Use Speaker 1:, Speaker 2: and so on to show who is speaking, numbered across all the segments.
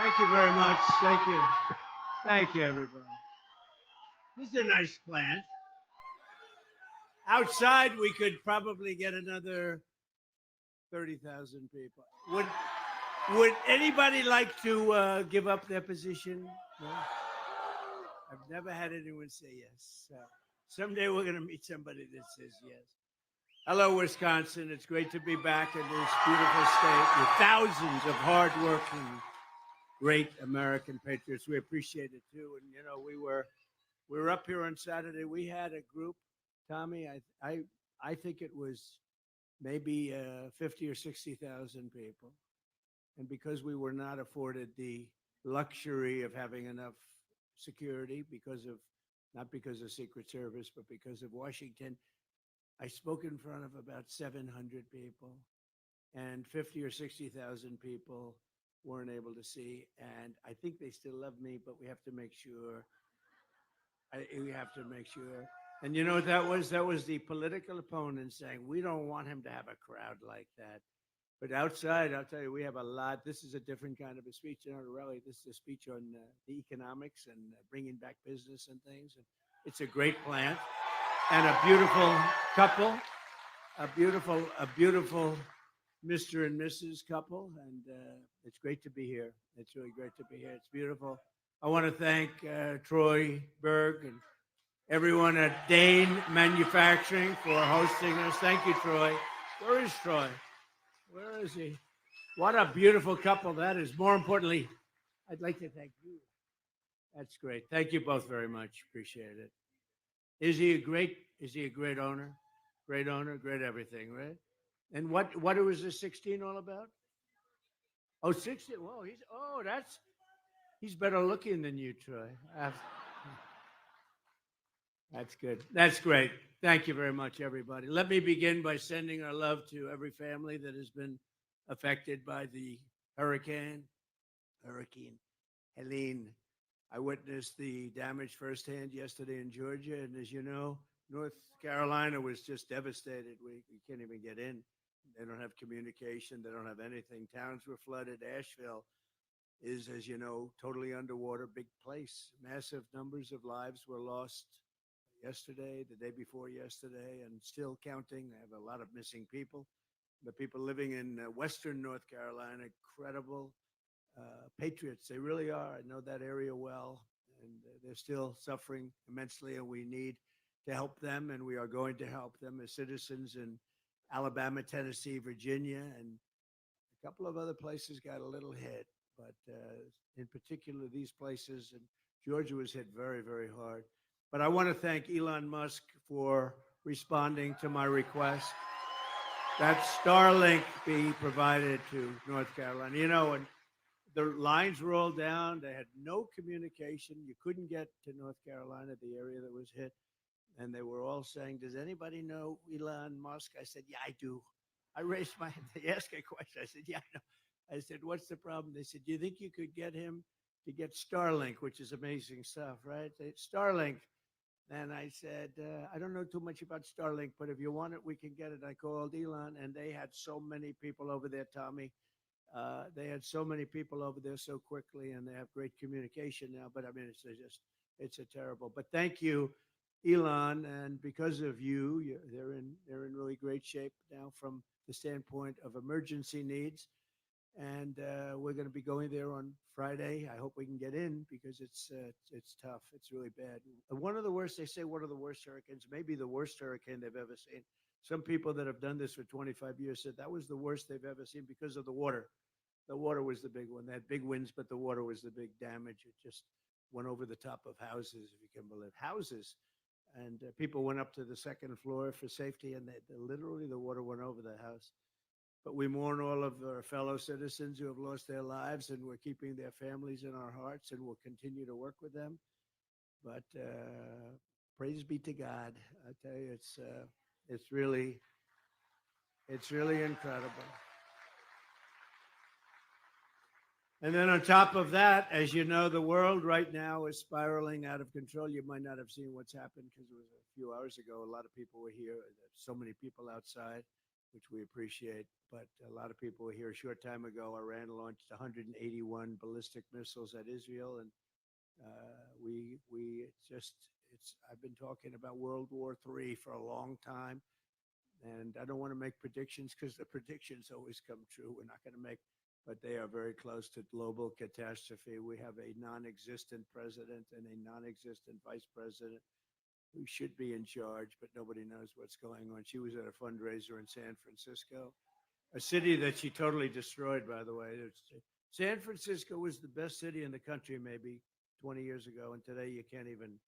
Speaker 1: Thank you very much. Thank you. Thank you, everybody. This is a nice plant. Outside, we could probably get another 30,000 people. Would anybody like to give up their position? No? I've never had anyone say yes. So someday we're going to meet somebody that says yes. Hello, Wisconsin. It's great to be back in this beautiful state with thousands of hardworking, great American patriots. We appreciate it too. And you know, we were up here on Saturday. We had a group, Tommy. I think it was maybe 50 or 60,000 people. And because we were not afforded the luxury of having enough security not because of Secret Service, but because of Washington, I spoke in front of about 700 people, and 50 or 60,000 people weren't able to see. And I think they still love me, but we have to make sure. We have to make sure. And you know what that was? That was the political opponent saying, we don't want him to have a crowd like that. But outside, I'll tell you, we have a lot. This is a different kind of a speech, not a rally. This is a speech on the economics and bringing back business and things. And it's a great plant and a beautiful couple, a beautiful Mr. and Mrs. couple. And it's great to be here. It's really great to be here. It's beautiful. I want to thank Troy Berg and everyone at Dane Manufacturing for hosting us. Thank you, Troy. Where is Troy? Where is he? What a beautiful couple that is. More importantly, I'd like to thank you. That's great. Thank you both very much. Appreciate it. Is he a great owner? Great owner, great everything, right? And what was the 16 all about? Oh, 16. Whoa, he's better looking than you, Troy. That's good. That's great. Thank you very much, everybody. Let me begin by sending our love to every family that has been affected by the Hurricane Helene. I witnessed the damage firsthand yesterday in Georgia. And as you know, North Carolina was just devastated. We can't even get in. They don't have communication. They don't have anything. Towns were flooded. Asheville is, as you know, totally underwater, big place. Massive numbers of lives were lost yesterday, the day before yesterday, and still counting. I have a lot of missing people. The people living in Western North Carolina, incredible patriots. They really are. I know that area well, and they're still suffering immensely, and we need to help them, and we are going to help them as citizens in Alabama, Tennessee, Virginia, and a couple of other places got a little hit, but in particular, these places, and Georgia was hit very, very hard. But I want to thank Elon Musk for responding to my request that Starlink be provided to North Carolina. You know, and the lines were all down. They had no communication. You couldn't get to North Carolina, the area that was hit. And they were all saying, does anybody know Elon Musk? I said, yeah, I do. I raised my hand. They asked a question. I said, yeah, I know. I said, what's the problem? They said, do you think you could get him to get Starlink, which is amazing stuff, right? Starlink. And I said, I don't know too much about Starlink, but if you want it, we can get it. I called Elon, and they had so many people over there, Tommy. They had so many people over there so quickly, and they have great communication now. But I mean, it's a terrible. But thank you, Elon, and because of you, they're in really great shape now from the standpoint of emergency needs. And we're going to be going there on Friday. I hope we can get in because it's tough. It's really bad. One of the worst, they say, one of the worst hurricanes, maybe the worst hurricane they've ever seen. Some people that have done this for 25 years said that was the worst they've ever seen because of the water. The water was the big one. They had big winds, but the water was the big damage. It just went over the top of houses, if you can believe houses. And people went up to the second floor for safety, and literally the water went over the house. But we mourn all of our fellow citizens who have lost their lives, and we're keeping their families in our hearts, and we'll continue to work with them. But praise be to God. I tell you, it's really incredible. And then on top of that, as you know, the world right now is spiraling out of control. You might not have seen what's happened because it was a few hours ago. A lot of people were here. There's so many people outside. which we appreciate. But a lot of people were here a short time ago. Iran launched 181 ballistic missiles at Israel, and I've been talking about World War III for a long time, and I don't want to make predictions because the predictions always come true. We're not going to make, but they are very close to global catastrophe. We have a non-existent president and a non-existent vice president who should be in charge, but nobody knows what's going on. She was at a fundraiser in San Francisco, a city that she totally destroyed, by the way. San Francisco was the best city in the country maybe 20 years ago, and today you can't even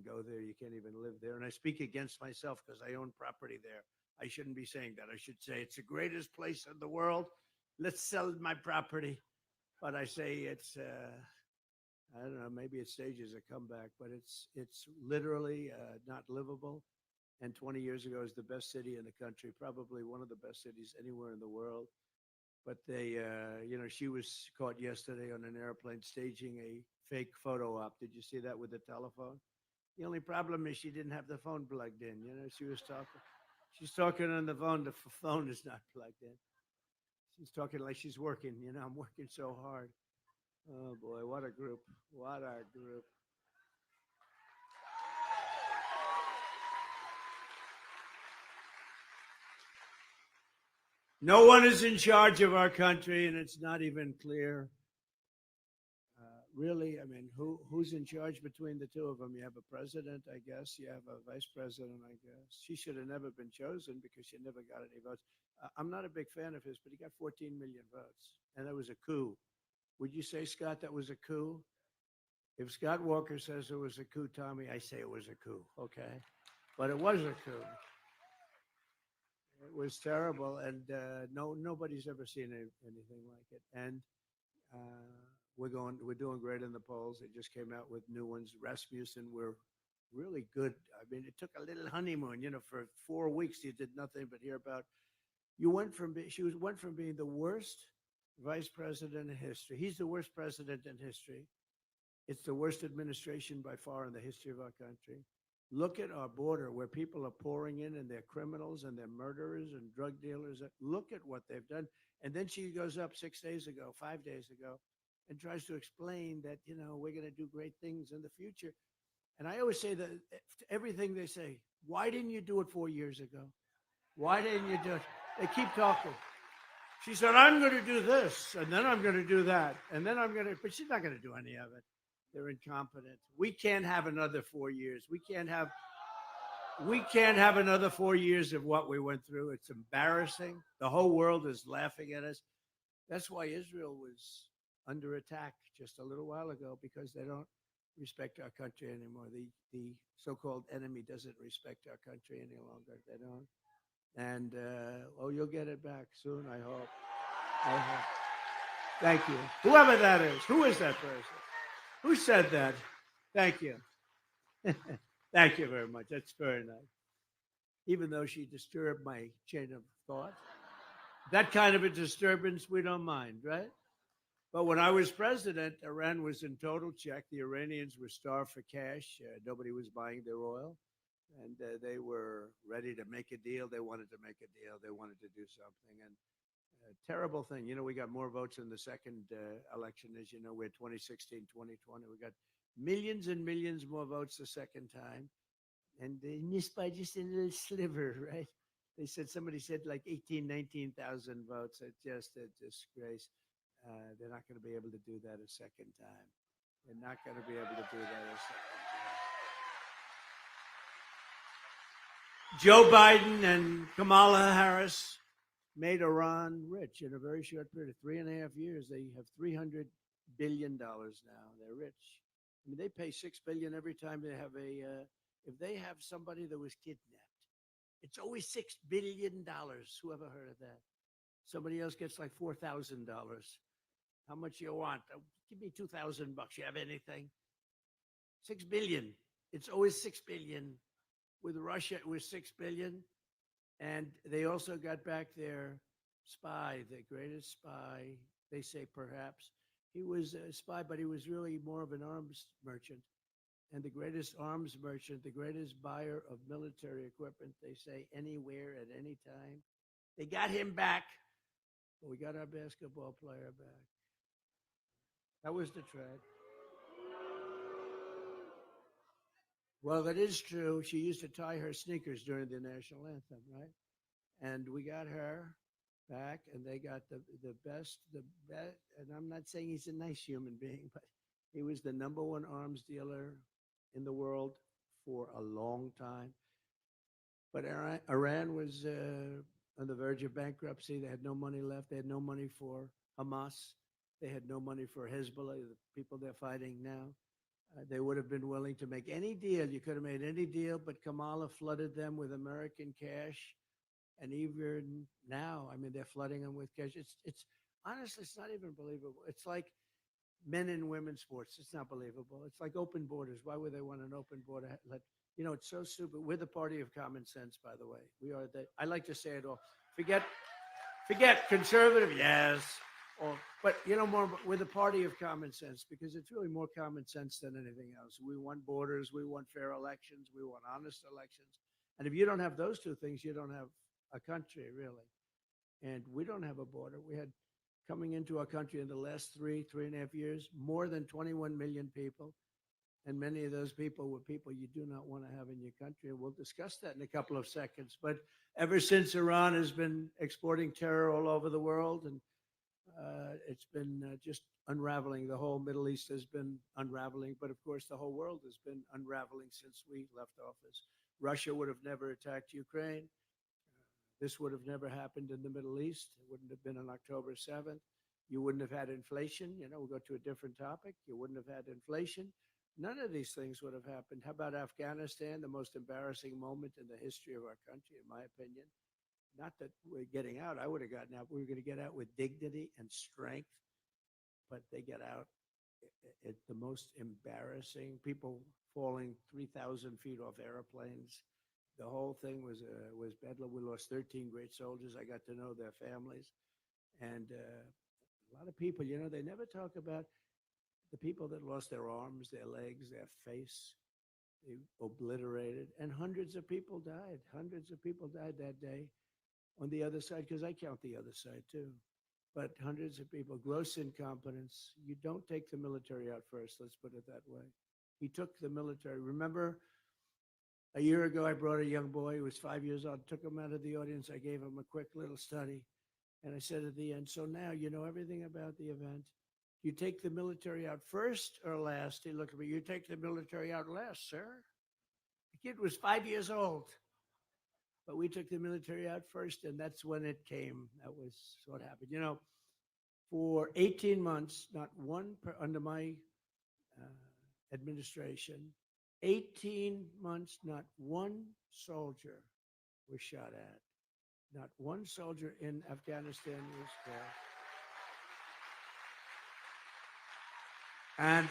Speaker 1: go there. You can't even live there. And I speak against myself because I own property there. I shouldn't be saying that. I should say it's the greatest place in the world. Let's sell my property. But I say it's, I don't know, maybe it stages a comeback, but it's literally not livable. And 20 years ago, it was the best city in the country, probably one of the best cities anywhere in the world. But they, she was caught yesterday on an airplane staging a fake photo op. Did you see that with the telephone? The only problem is she didn't have the phone plugged in. She's talking on the phone. The phone is not plugged in. She's talking like she's working. I'm working so hard. Oh boy, what a group. What a group. No one is in charge of our country, and it's not even clear. Really, I mean, who's in charge between the two of them? You have a president, I guess. You have a vice president, I guess. She should have never been chosen because she never got any votes. I'm not a big fan of his, but he got 14 million votes, and that was a coup. Would you say, Scott, that was a coup? If Scott Walker says it was a coup, Tommy, I say it was a coup, okay? But it was a coup. It was terrible, and nobody's ever seen anything like it. And we're doing great in the polls. They just came out with new ones. Rasmussen, we're really good. I mean, it took a little honeymoon. For 4 weeks you did nothing but hear about. She went from being the worst vice president in history. He's the worst president in history. It's the worst administration by far in the history of our country. Look at our border where people are pouring in and they're criminals and they're murderers and drug dealers. Look at what they've done. And then she goes up 5 days ago, and tries to explain that, we're going to do great things in the future. And I always say that everything they say, why didn't you do it 4 years ago? Why didn't you do it? They keep talking. She said, I'm going to do this, and then I'm going to do that, and then but she's not going to do any of it. They're incompetent. We can't have another 4 years. We can't have another 4 years of what we went through. It's embarrassing. The whole world is laughing at us. That's why Israel was under attack just a little while ago, because they don't respect our country anymore. The so-called enemy doesn't respect our country any longer. They don't. And, you'll get it back soon, I hope. Thank you. Whoever that is. Who is that person? Who said that? Thank you. Thank you very much. That's very nice. Even though she disturbed my chain of thought. That kind of a disturbance, we don't mind, right? But when I was president, Iran was in total check. The Iranians were starved for cash. Nobody was buying their oil. And they were ready to make a deal. They wanted to make a deal. They wanted to do something. And terrible thing. We got more votes in the second election. As you know, we had 2016, 2020. We got millions and millions more votes the second time. And they missed by just a little sliver, right? Somebody said like 19,000 votes. It's just a disgrace. They're not going to be able to do that a second time. They're not going to be able to do that a second time. Joe Biden and Kamala Harris made Iran rich in a very short period of 3.5 years. They have $300 billion now. They're rich. I mean, they pay $6 billion every time they have if they have somebody that was kidnapped. It's always $6 billion. Whoever heard of that? Somebody else gets like $4,000. How much you want? Give me $2,000. You have anything? $6 billion. It's always $6 billion. With Russia, it was $6 billion. And they also got back their spy, the greatest spy, they say perhaps. He was a spy, but he was really more of an arms merchant. And the greatest arms merchant, the greatest buyer of military equipment, they say, anywhere at any time, They got him back, but we got our basketball player back. That was the trend. Well, that is true. She used to tie her sneakers during the national anthem, right? And we got her back, and they got the best. And I'm not saying he's a nice human being, but he was the #1 arms dealer in the world for a long time. But Iran was on the verge of bankruptcy. They had no money left. They had no money for Hamas. They had no money for Hezbollah, the people they're fighting now. They would have been willing to make any deal. You could have made any deal, but Kamala flooded them with American cash. And even now, I mean, they're flooding them with cash. It's honestly, it's not even believable. It's like men and women's sports. It's not believable. It's like open borders. Why would they want an open border? It's so stupid. We're the party of common sense, by the way. We are I like to say it all. Forget conservative, yes. But we're the party of common sense because it's really more common sense than anything else. We want borders. We want fair elections. We want honest elections. And if you don't have those two things, you don't have a country, really. And we don't have a border. We had coming into our country in the last 3.5 years, more than 21 million people. And many of those people were people you do not want to have in your country. And we'll discuss that in a couple of seconds. But ever since Iran has been exporting terror all over the world, and it's been just unraveling. The whole Middle East has been unraveling. But of course, the whole world has been unraveling since we left office. Russia would have never attacked Ukraine. This would have never happened in the Middle East. It wouldn't have been on October 7th. You wouldn't have had inflation. We'll go to a different topic. You wouldn't have had inflation. None of these things would have happened. How about Afghanistan, the most embarrassing moment in the history of our country, in my opinion? Not that we're getting out. I would have gotten out. We were going to get out with dignity and strength, but they get out at the most embarrassing. People falling 3,000 feet off airplanes. The whole thing was bedlam. We lost 13 great soldiers. I got to know their families. And a lot of people, they never talk about the people that lost their arms, their legs, their face. They obliterated. And hundreds of people died. Hundreds of people died that day on the other side, because I count the other side too. But hundreds of people, gross incompetence. You don't take the military out first, let's put it that way. He took the military. Remember, a year ago, I brought a young boy who was 5 years old, took him out of the audience. I gave him a quick little study. And I said at the end, so now you know everything about the event. You take the military out first or last? He looked at me, you take the military out last, sir. The kid was 5 years old. But we took the military out first, and that's when it came. That was what happened. For 18 months, not one, under my administration, 18 months, not one soldier was shot at. Not one soldier in Afghanistan was killed. And,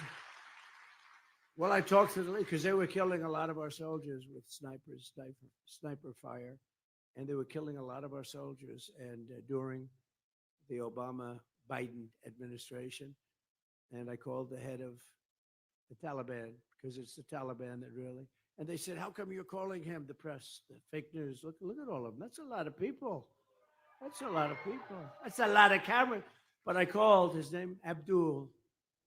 Speaker 1: well, I talked to the league because they were killing a lot of our soldiers with sniper fire. And they were killing a lot of our soldiers. And during the Obama-Biden administration, and I called the head of the Taliban, because it's the Taliban that really, and they said, how come you're calling him? The press, the fake news, look at all of them. That's a lot of people. That's a lot of people. That's a lot of cameras. But I called his name, Abdul.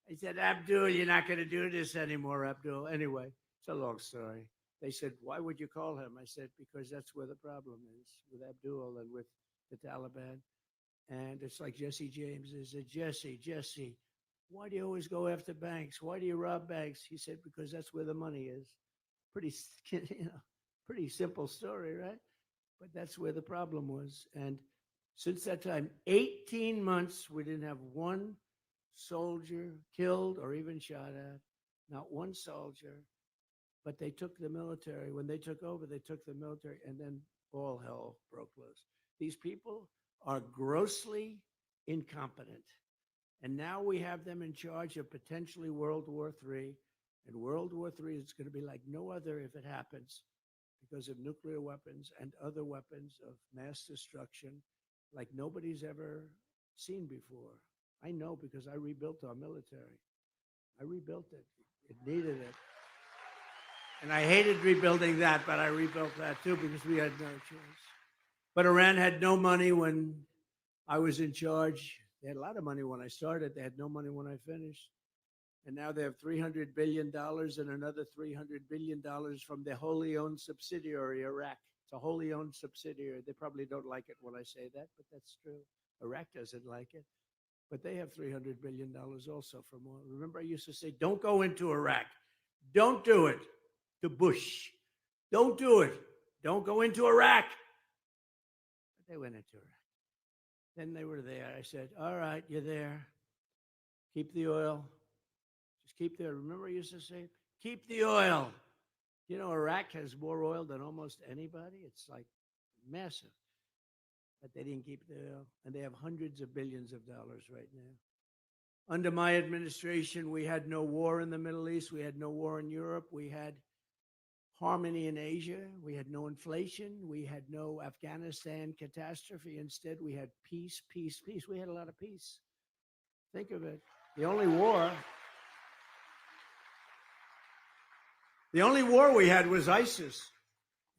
Speaker 1: I said, Abdul, you're not going to do this anymore, Abdul. Anyway, it's a long story. They said, why would you call him? I said, because that's where the problem is with Abdul and with the Taliban. And it's like Jesse James. He said, Jesse, why do you always go after banks? Why do you rob banks? He said, because that's where the money is. Pretty simple story, right? But that's where the problem was. And since that time, 18 months, we didn't have one soldier killed or even shot at, not one soldier. But they took the military. When they took over, they took the military, and then all hell broke loose. These people are grossly incompetent. And now we have them in charge of potentially World War III. And World War III is going to be like no other if it happens, because of nuclear weapons and other weapons of mass destruction like nobody's ever seen before. I know because I rebuilt our military. I rebuilt it. It needed it. And I hated rebuilding that, but I rebuilt that too because we had no choice. But Iran had no money when I was in charge. They had a lot of money when I started. They had no money when I finished. And now they have $300 billion and another $300 billion from their wholly owned subsidiary, Iraq. It's a wholly owned subsidiary. They probably don't like it when I say that, but that's true. Iraq doesn't like it. But they have $300 billion also from oil. Remember, I used to say, don't go into Iraq. Don't do it. To Bush. Don't do it. Don't go into Iraq. But they went into Iraq. Then they were there. I said, all right, you're there. Keep the oil. Just keep the oil. Remember, I used to say, keep the oil. You know, Iraq has more oil than almost anybody. It's like massive. But they didn't keep the oil. And they have hundreds of billions of dollars right now. Under my administration, we had no war in the Middle East. We had no war in Europe. We had harmony in Asia. We had no inflation. We had no Afghanistan catastrophe. Instead, we had peace, peace, peace. We had a lot of peace. Think of it. The only war we had was ISIS.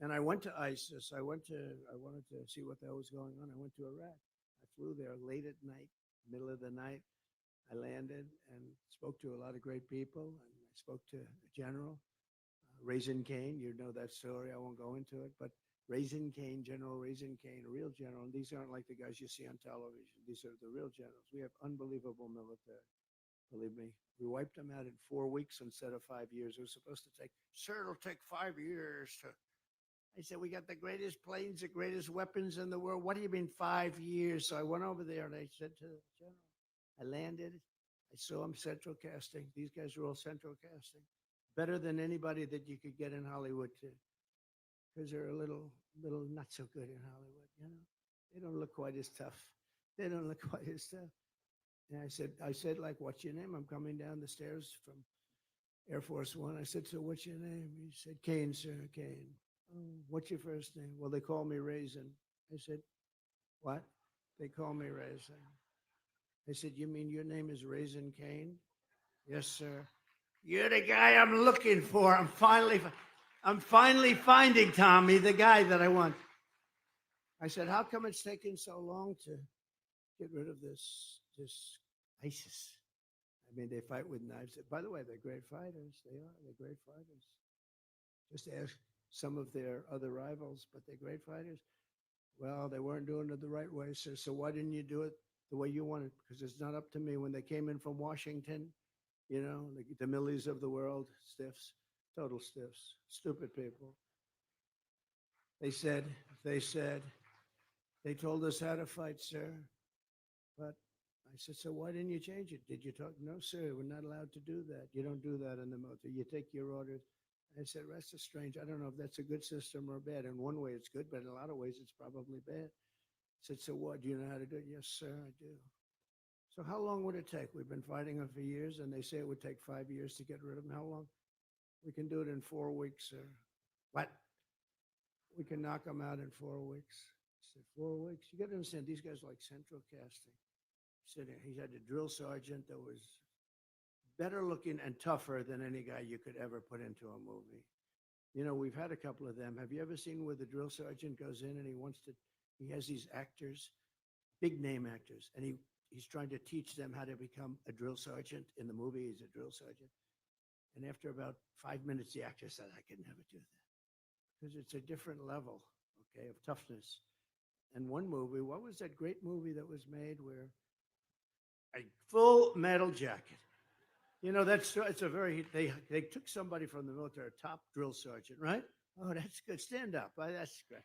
Speaker 1: And I went to ISIS. I wanted to see what the hell was going on. I went to Iraq. I flew there late at night, middle of the night. I landed and spoke to a lot of great people. And I spoke to a general, Raisin Cain. You know that story. I won't go into it. But Raisin Cain, General Raisin Cain, a real general. And these aren't like the guys you see on television. These are the real generals. We have unbelievable military. Believe me, we wiped them out in 4 weeks instead of 5 years. It was supposed to take, sir, it'll take 5 years to. I said, we got the greatest planes, the greatest weapons in the world. What do you mean 5 years? So I went over there and I said to the general, I landed. I saw him central casting. These guys are all central casting. Better than anybody that you could get in Hollywood to. Because they're a little not so good in Hollywood, you know. They don't look quite as tough. They don't look quite as tough. And I said, like, what's your name? I'm coming down the stairs from Air Force One. I said, so what's your name? He said, Cain, sir, Cain. Oh, what's your first name? Well, they call me Raisin. I said, what? They call me Raisin. I said, you mean your name is Raisin Cain? Yes, sir. You're the guy I'm looking for. I'm finally finding, Tommy, the guy that I want. I said, how come it's taking so long to get rid of this ISIS? I mean, they fight with knives. By the way, they're great fighters. They are. They're great fighters. Just ask some of their other rivals, but they're great fighters. Well, they weren't doing it the right way. So why didn't you do it the way you wanted? Because it's not up to me. When they came in from Washington, you know, the Millies of the world, stiffs, total stiffs, stupid people. They told us how to fight, sir. But I said, so why didn't you change it? Did you talk? No, sir, we're not allowed to do that. You don't do that in the military. You take your orders. I said, that's strange. I don't know if that's a good system or bad. In one way, it's good, but in a lot of ways, it's probably bad. I said, so what? Do you know how to do it? Yes, sir, I do. So how long would it take? We've been fighting them for years, and they say it would take 5 years to get rid of them. How long? We can do it in 4 weeks, sir. What? We can knock them out in 4 weeks. I said, 4 weeks? You got to understand, these guys like central casting. He had a drill sergeant that was better looking and tougher than any guy you could ever put into a movie. You know, we've had a couple of them. Have you ever seen where the drill sergeant goes in and he has these actors, big name actors, and he's trying to teach them how to become a drill sergeant. In the movie, he's a drill sergeant. And after about 5 minutes, the actor said, I could never do that. Because it's a different level, okay, of toughness. And one movie, what was that great movie that was made where a Full Metal Jacket? You know, it's a very, they took somebody from the military, a top drill sergeant, right? Oh, that's good. Stand up. That's great.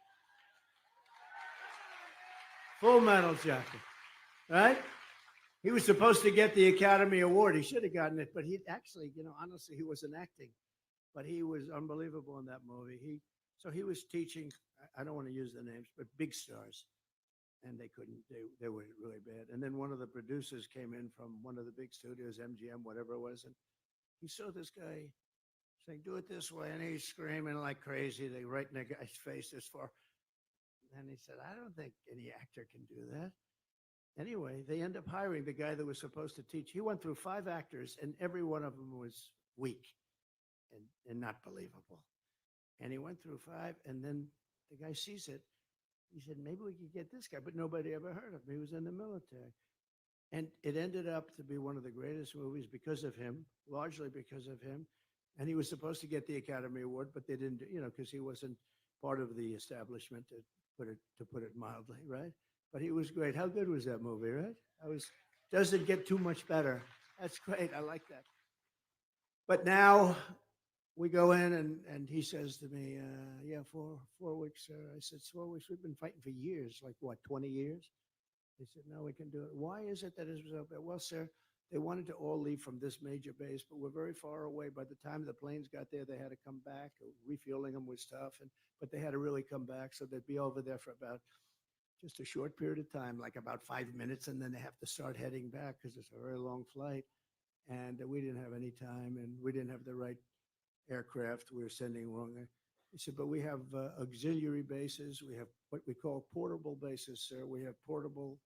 Speaker 1: Full Metal Jacket, right? He was supposed to get the Academy Award. He should have gotten it, but he actually, you know, honestly, he wasn't acting, but he was unbelievable in that movie. So he was teaching, I don't want to use the names, but big stars. And they couldn't, they were really bad. And then one of the producers came in from one of the big studios, MGM, whatever it was, and he saw this guy saying, do it this way, and he's screaming like crazy. They right in the guy's face this far. And he said, I don't think any actor can do that. Anyway, they end up hiring the guy that was supposed to teach. He went through 5 actors, and every one of them was weak and not believable. And he went through 5, and then the guy sees it. He said, maybe we could get this guy, but nobody ever heard of him. He was in the military. And it ended up to be one of the greatest movies because of him, largely because of him. And he was supposed to get the Academy Award, but they didn't, because he wasn't part of the establishment, to put it mildly, right? But he was great. How good was that movie, right? Doesn't get too much better. That's great. I like that. But now we go in and he says to me, yeah, 4 weeks, sir. I said, 4 weeks? We've been fighting for years, like what, 20 years? They said, no, we can do it. Why is it that it was so bad? Well, sir, they wanted to all leave from this major base, but we're very far away. By the time the planes got there, they had to come back. Refueling them was tough, but they had to really come back. So they'd be over there for about just a short period of time, like about 5 minutes, and then they have to start heading back because it's a very long flight. And we didn't have any time, and we didn't have the right aircraft. We were sending wrong. He said, but we have auxiliary bases. We have what we call portable bases, sir. We have portable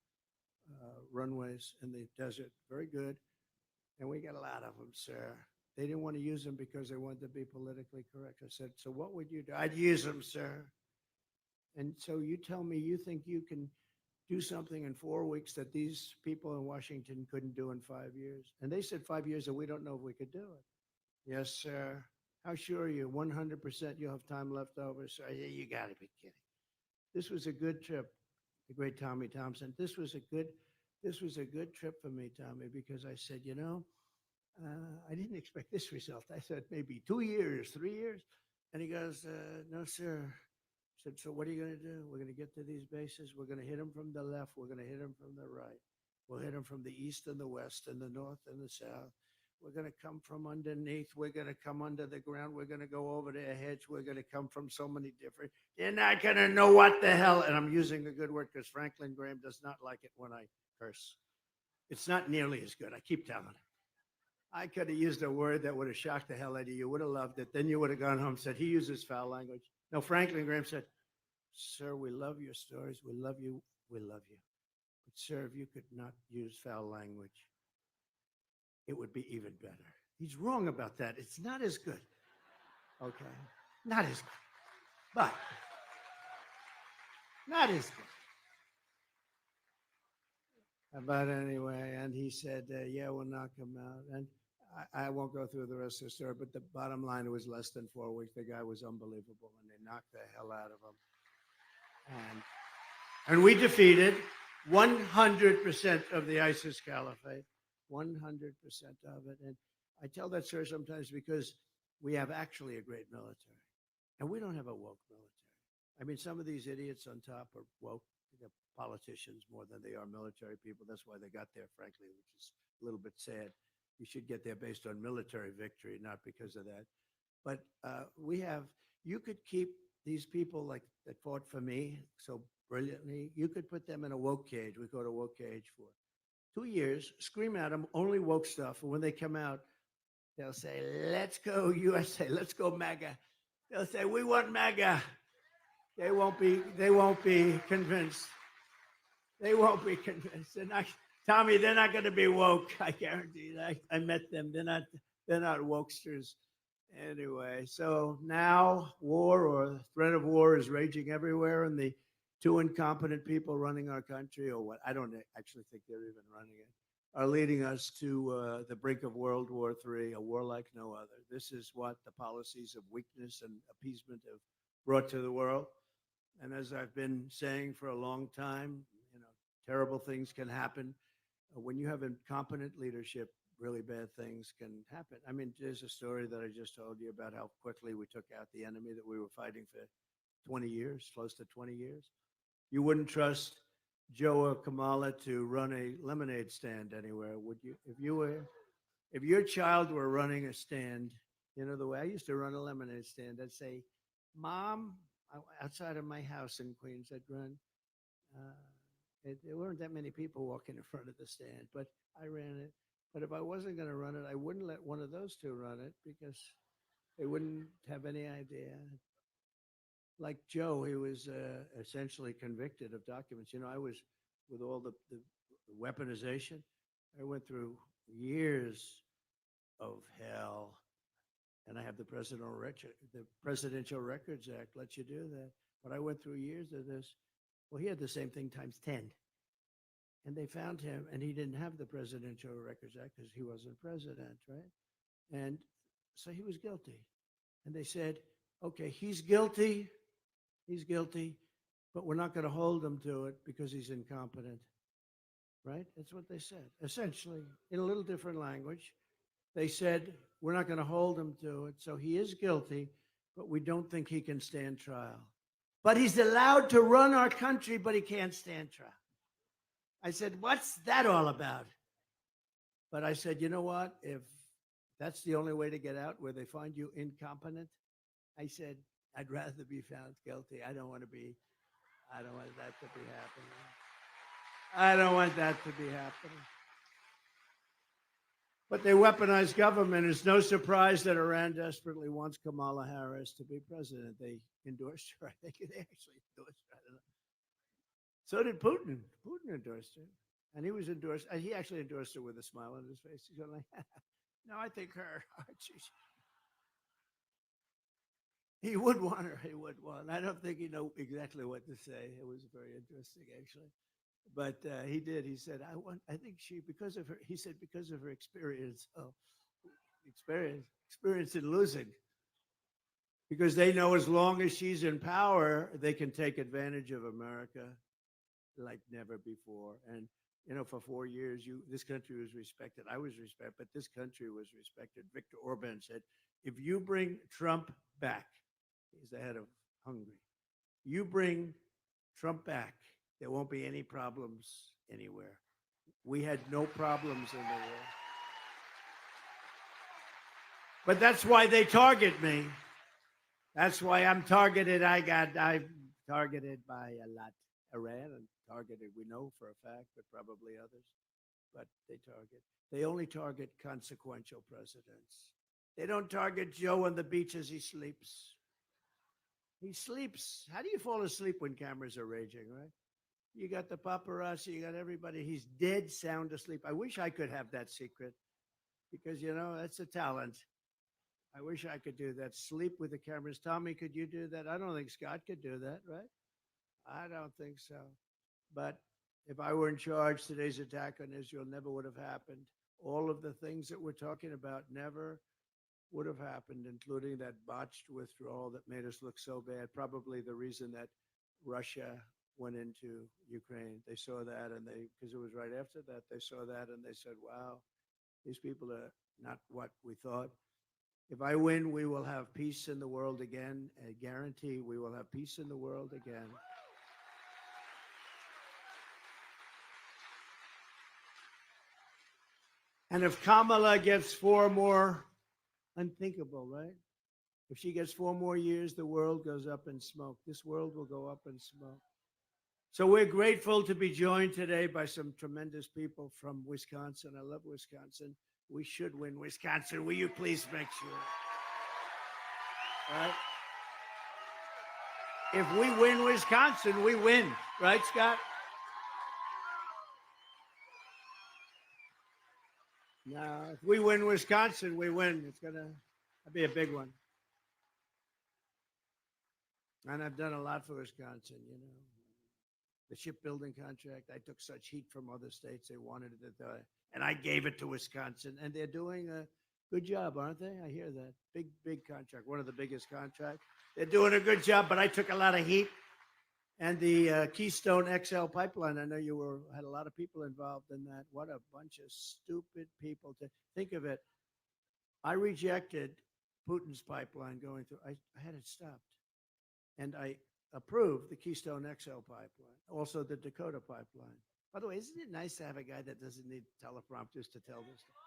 Speaker 1: runways in the desert. Very good. And we got a lot of them, sir. They didn't want to use them because they wanted to be politically correct. I said, so what would you do? I'd use them, sir. And so you tell me you think you can do something in 4 weeks that these people in Washington couldn't do in 5 years. And they said 5 years, and we don't know if we could do it. Yes, sir. How sure are you? 100% you'll have time left over, sir. Yeah, you got to be kidding. This was a good trip. The great Tommy Thompson. This was a good trip for me, Tommy, because I said, I didn't expect this result. I said maybe 2 years, 3 years. And he goes, no, sir. I said, so what are you going to do? We're going to get to these bases. We're going to hit them from the left. We're going to hit them from the right. We'll hit them from the east and the west and the north and the south. We're going to come from underneath. We're going to come under the ground. We're going to go over their heads. We're going to come from so many different. They're not going to know what the hell. And I'm using a good word because Franklin Graham does not like it when I curse. It's not nearly as good. I keep telling him. I could have used a word that would have shocked the hell out of you. You would have loved it. Then you would have gone home and said, he uses foul language. No, Franklin Graham said, sir, we love your stories. We love you. We love you. But, sir, if you could not use foul language, it would be even better. He's wrong about that. It's not as good. Okay? Not as good. But not as good. But anyway, and he said, yeah, we'll knock him out. And I won't go through the rest of the story, but the bottom line, it was less than 4 weeks. The guy was unbelievable, and they knocked the hell out of him. And we defeated 100% of the ISIS caliphate, 100% of it. And I tell that story sometimes because we have actually a great military, and we don't have a woke military. I mean, some of these idiots on top are woke. They're politicians more than they are military people. That's why they got there, frankly, which is a little bit sad. You should get there based on military victory, not because of that. But you could keep these people like that fought for me so brilliantly. You could put them in a woke cage. We go to woke cage for 2 years, scream at them, only woke stuff. And when they come out, they'll say, let's go USA, let's go MAGA. They'll say, we want MAGA. They won't be convinced. They won't be convinced. Tommy, they're not going to be woke. I guarantee you. I met them. They're not wokesters. Anyway, so now war or threat of war is raging everywhere, and the two incompetent people running our country, or what, I don't actually think they're even running it, are leading us to the brink of World War III, a war like no other. This is what the policies of weakness and appeasement have brought to the world. And as I've been saying for a long time, terrible things can happen. When you have incompetent leadership, really bad things can happen. I mean, there's a story that I just told you about how quickly we took out the enemy that we were fighting for 20 years, close to 20 years. You wouldn't trust Joe or Kamala to run a lemonade stand anywhere, would you? If your child were running a stand, the way I used to run a lemonade stand, I'd say, Mom, outside of my house in Queens, I'd run. There weren't that many people walking in front of the stand, but I ran it. But if I wasn't going to run it, I wouldn't let one of those two run it because they wouldn't have any idea. Like Joe, he was essentially convicted of documents. I was, with all the weaponization, I went through years of hell. And I have the Presidential Records Act lets you do that. But I went through years of this. Well, he had the same thing times 10. And they found him, and he didn't have the Presidential Records Act because he wasn't president, right? And so he was guilty. And they said, okay, he's guilty, but we're not going to hold him to it because he's incompetent, right? That's what they said. Essentially, in a little different language, they said, we're not going to hold him to it. So he is guilty, but we don't think he can stand trial. But he's allowed to run our country, but he can't stand trial. I said, what's that all about? But I said, you know what? If that's the only way to get out, where they find you incompetent, I said, I'd rather be found guilty. I don't want that to be happening. I don't want that to be happening. But they weaponize government. It's no surprise that Iran desperately wants Kamala Harris to be president. They endorsed her. I think they actually endorsed her. I don't know. So did Putin. Putin endorsed her. And he was endorsed. He actually endorsed her with a smile on his face. He's going like, no, I think her. He would want her. He would want. I don't think he knew exactly what to say. It was very interesting, actually. But he did. He said, I think she, because of her, he said, because of her experience, experience in losing. Because they know as long as she's in power, they can take advantage of America like never before. And, you know, for 4 years, this country was respected. I was respected, but this country was respected. Viktor Orban said, if you bring Trump back, he's the head of Hungary, you bring Trump back, there won't be any problems anywhere. We had no problems in the world. But that's why they target me. That's why I'm targeted. I'm targeted by a lot. Iran and targeted, we know for a fact, but probably others. But they only target consequential presidents. They don't target Joe on the beach as he sleeps. He sleeps. How do you fall asleep when cameras are raging, right? You got the paparazzi, you got everybody. He's dead sound asleep. I wish I could have that secret because, you know, that's a talent. I wish I could do that. Sleep with the cameras. Tommy, could you do that? I don't think Scott could do that, right? I don't think so. But if I were in charge, today's attack on Israel never would have happened. All of the things that we're talking about never would have happened, including that botched withdrawal that made us look so bad. Probably the reason that Russia went into Ukraine. They saw that, and because it was right after that, they saw that and they said, wow, these people are not what we thought. If I win, we will have peace in the world again. I guarantee we will have peace in the world again. And if Kamala gets 4 more, unthinkable, right? If she gets 4 more years, the world goes up in smoke. This world will go up in smoke. So we're grateful to be joined today by some tremendous people from Wisconsin. I love Wisconsin. We should win Wisconsin. Will you please make sure? Right? If we win Wisconsin, we win. Right, Scott? No, if we win Wisconsin, we win. It's going to be a big one. And I've done a lot for Wisconsin, you know. The shipbuilding contract, I took such heat from other states. They wanted it, and I gave it to Wisconsin. And they're doing a good job, aren't they? I hear that. Big contract, one of the biggest contracts. They're doing a good job, but I took a lot of heat. And the Keystone XL pipeline, I know you had a lot of people involved in that. What a bunch of stupid people. To think of it, I rejected Putin's pipeline going through. I had it stopped. And I approved the Keystone XL pipeline, also the Dakota pipeline. By the way, isn't it nice to have a guy that doesn't need teleprompters to tell this stuff?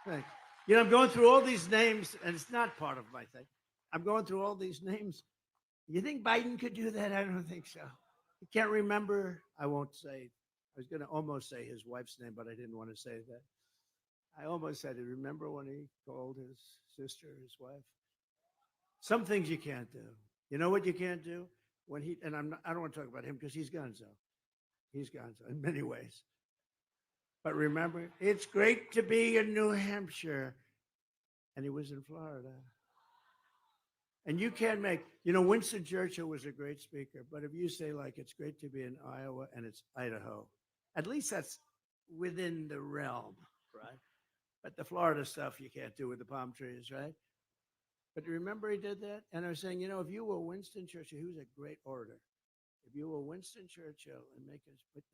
Speaker 1: Thanks. You know, I'm going through all these names, and it's not part of my thing. I'm going through all these names. You think Biden could do that? I don't think so. You can't remember. I won't say. I was going to almost say his wife's name, but I didn't want to say that. I almost said it. Remember when he called his sister his wife? Some things you can't do. You know what you can't do? When he, and I don't want to talk about him because he's gonzo. He's gonzo in many ways. But remember, it's great to be in New Hampshire. And he was in Florida. And you can't make, Winston Churchill was a great speaker, but if you say, like, it's great to be in Iowa and it's Idaho, at least that's within the realm, right? But the Florida stuff you can't do with the palm trees, right? But remember he did that? And I was saying, if you were Winston Churchill, he was a great orator. If you were Winston Churchill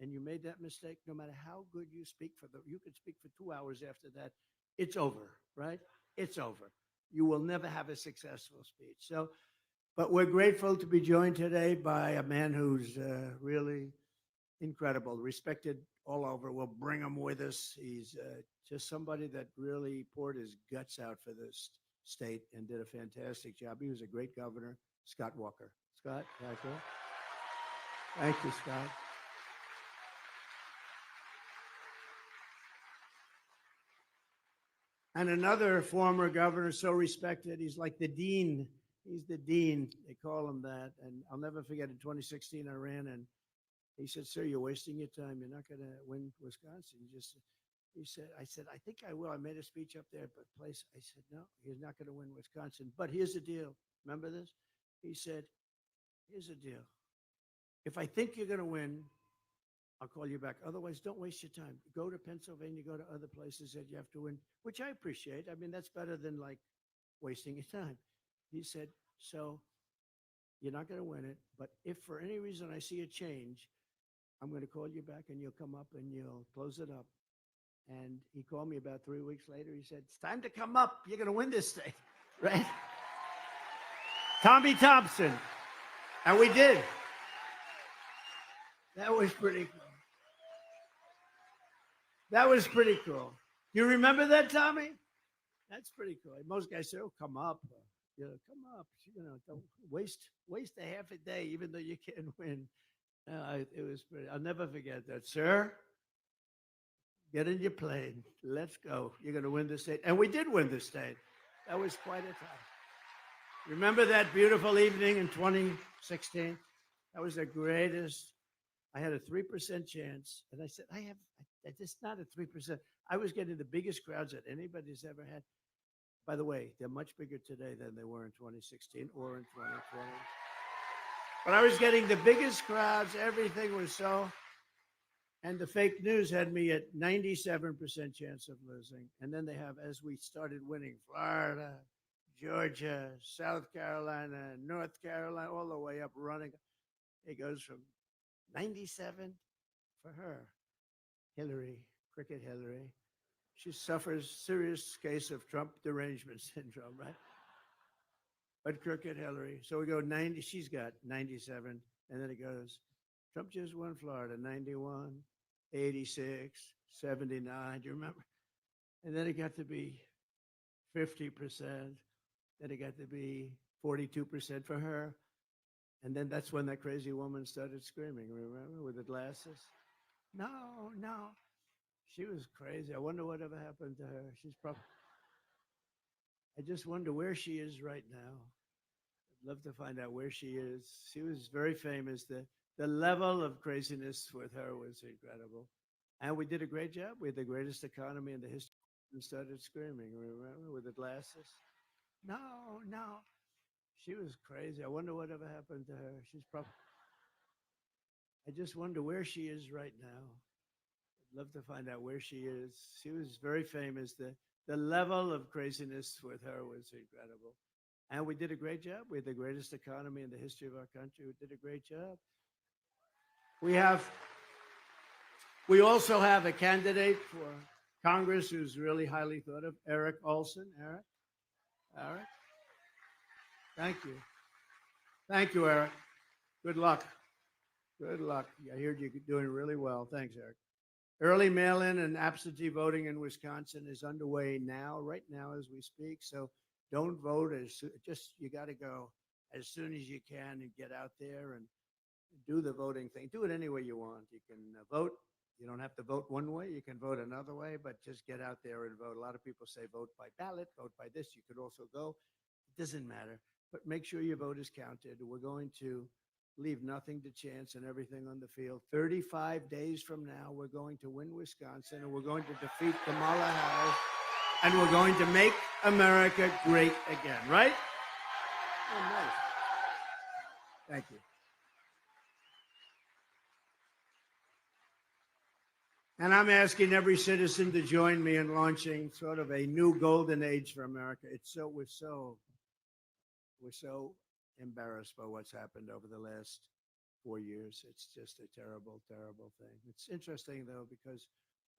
Speaker 1: and you made that mistake, no matter how good you speak you could speak for 2 hours after that, it's over, right? It's over. You will never have a successful speech. So, but we're grateful to be joined today by a man who's really incredible, respected all over. We'll bring him with us. He's just somebody that really poured his guts out for this state and did a fantastic job. He was a great governor, Scott Walker. Scott, right there. Thank you, Scott. And another former governor, so respected, he's like the dean. He's the dean. They call him that. And I'll never forget, in 2016, I ran, and he said, "Sir, you're wasting your time. You're not going to win Wisconsin." I said, "I think I will." I made a speech up there, but I said, "No, he's not going to win Wisconsin. But here's the deal. Remember this?" He said, "Here's the deal. If I think you're going to win, I'll call you back. Otherwise, don't waste your time. Go to Pennsylvania, go to other places that you have to win," which I appreciate. I mean, that's better than like wasting your time. He said, "So you're not going to win it, but if for any reason I see a change, I'm going to call you back and you'll come up and you'll close it up." And he called me about 3 weeks later. He said, "It's time to come up. You're going to win this state," right? Tommy Thompson. And we did. That was pretty cool. That was pretty cool. You remember that, Tommy? That's pretty cool. Most guys say, "Oh, come up. Come up. Don't waste a half a day, even though you can't win." It was pretty. I'll never forget that. "Sir, get in your plane. Let's go. You're going to win the state." And we did win the state. That was quite a time. Remember that beautiful evening in 2016? That was the greatest. I had a 3% chance. And I said, it's not a 3%. I was getting the biggest crowds that anybody's ever had. By the way, they're much bigger today than they were in 2016 or in 2020. But I was getting the biggest crowds. Everything was so. And the fake news had me at 97% chance of losing. And then they have, as we started winning, Florida, Georgia, South Carolina, North Carolina, all the way up running. It goes from 97 for her. Hillary, Cricket Hillary. She suffers serious case of Trump derangement syndrome, right? But Cricket Hillary. So we go 90. She's got 97. And then it goes, Trump just won Florida, 91, 86, 79. Do you remember? And then it got to be 50%. Then it got to be 42% for her. And then that's when that crazy woman started screaming, remember, with the glasses? No. She was crazy. I wonder whatever happened to her. She's probably, I just wonder where she is right now. I'd love to find out where she is. She was very famous. The level of craziness with her was incredible. And we did a great job. We had the greatest economy in the history. And started screaming, remember, with the glasses? No. She was crazy. I wonder whatever happened to her. She's probably, I just wonder where she is right now. I'd love to find out where she is. She was very famous. The level of craziness with her was incredible. And we did a great job. We had the greatest economy in the history of our country. We did a great job. We also have a candidate for Congress who's really highly thought of, Eric Olson. Eric? Thank you, Eric. Good luck. I heard you're doing really well. Thanks, Eric. Early mail-in and absentee voting in Wisconsin is underway now, right now as we speak. So don't vote you got to go as soon as you can and get out there and do the voting thing. Do it any way you want. You can vote. You don't have to vote one way. You can vote another way, but just get out there and vote. A lot of people say vote by ballot, vote by this. You could also go. It doesn't matter. But make sure your vote is counted. We're going to leave nothing to chance and everything on the field. 35 days from now, we're going to win Wisconsin, and we're going to defeat Kamala Harris, and we're going to make America great again, right? Oh, nice. Thank you. And I'm asking every citizen to join me in launching sort of a new golden age for America. We're so embarrassed by what's happened over the last 4 years. It's just a terrible, terrible thing. It's interesting though, because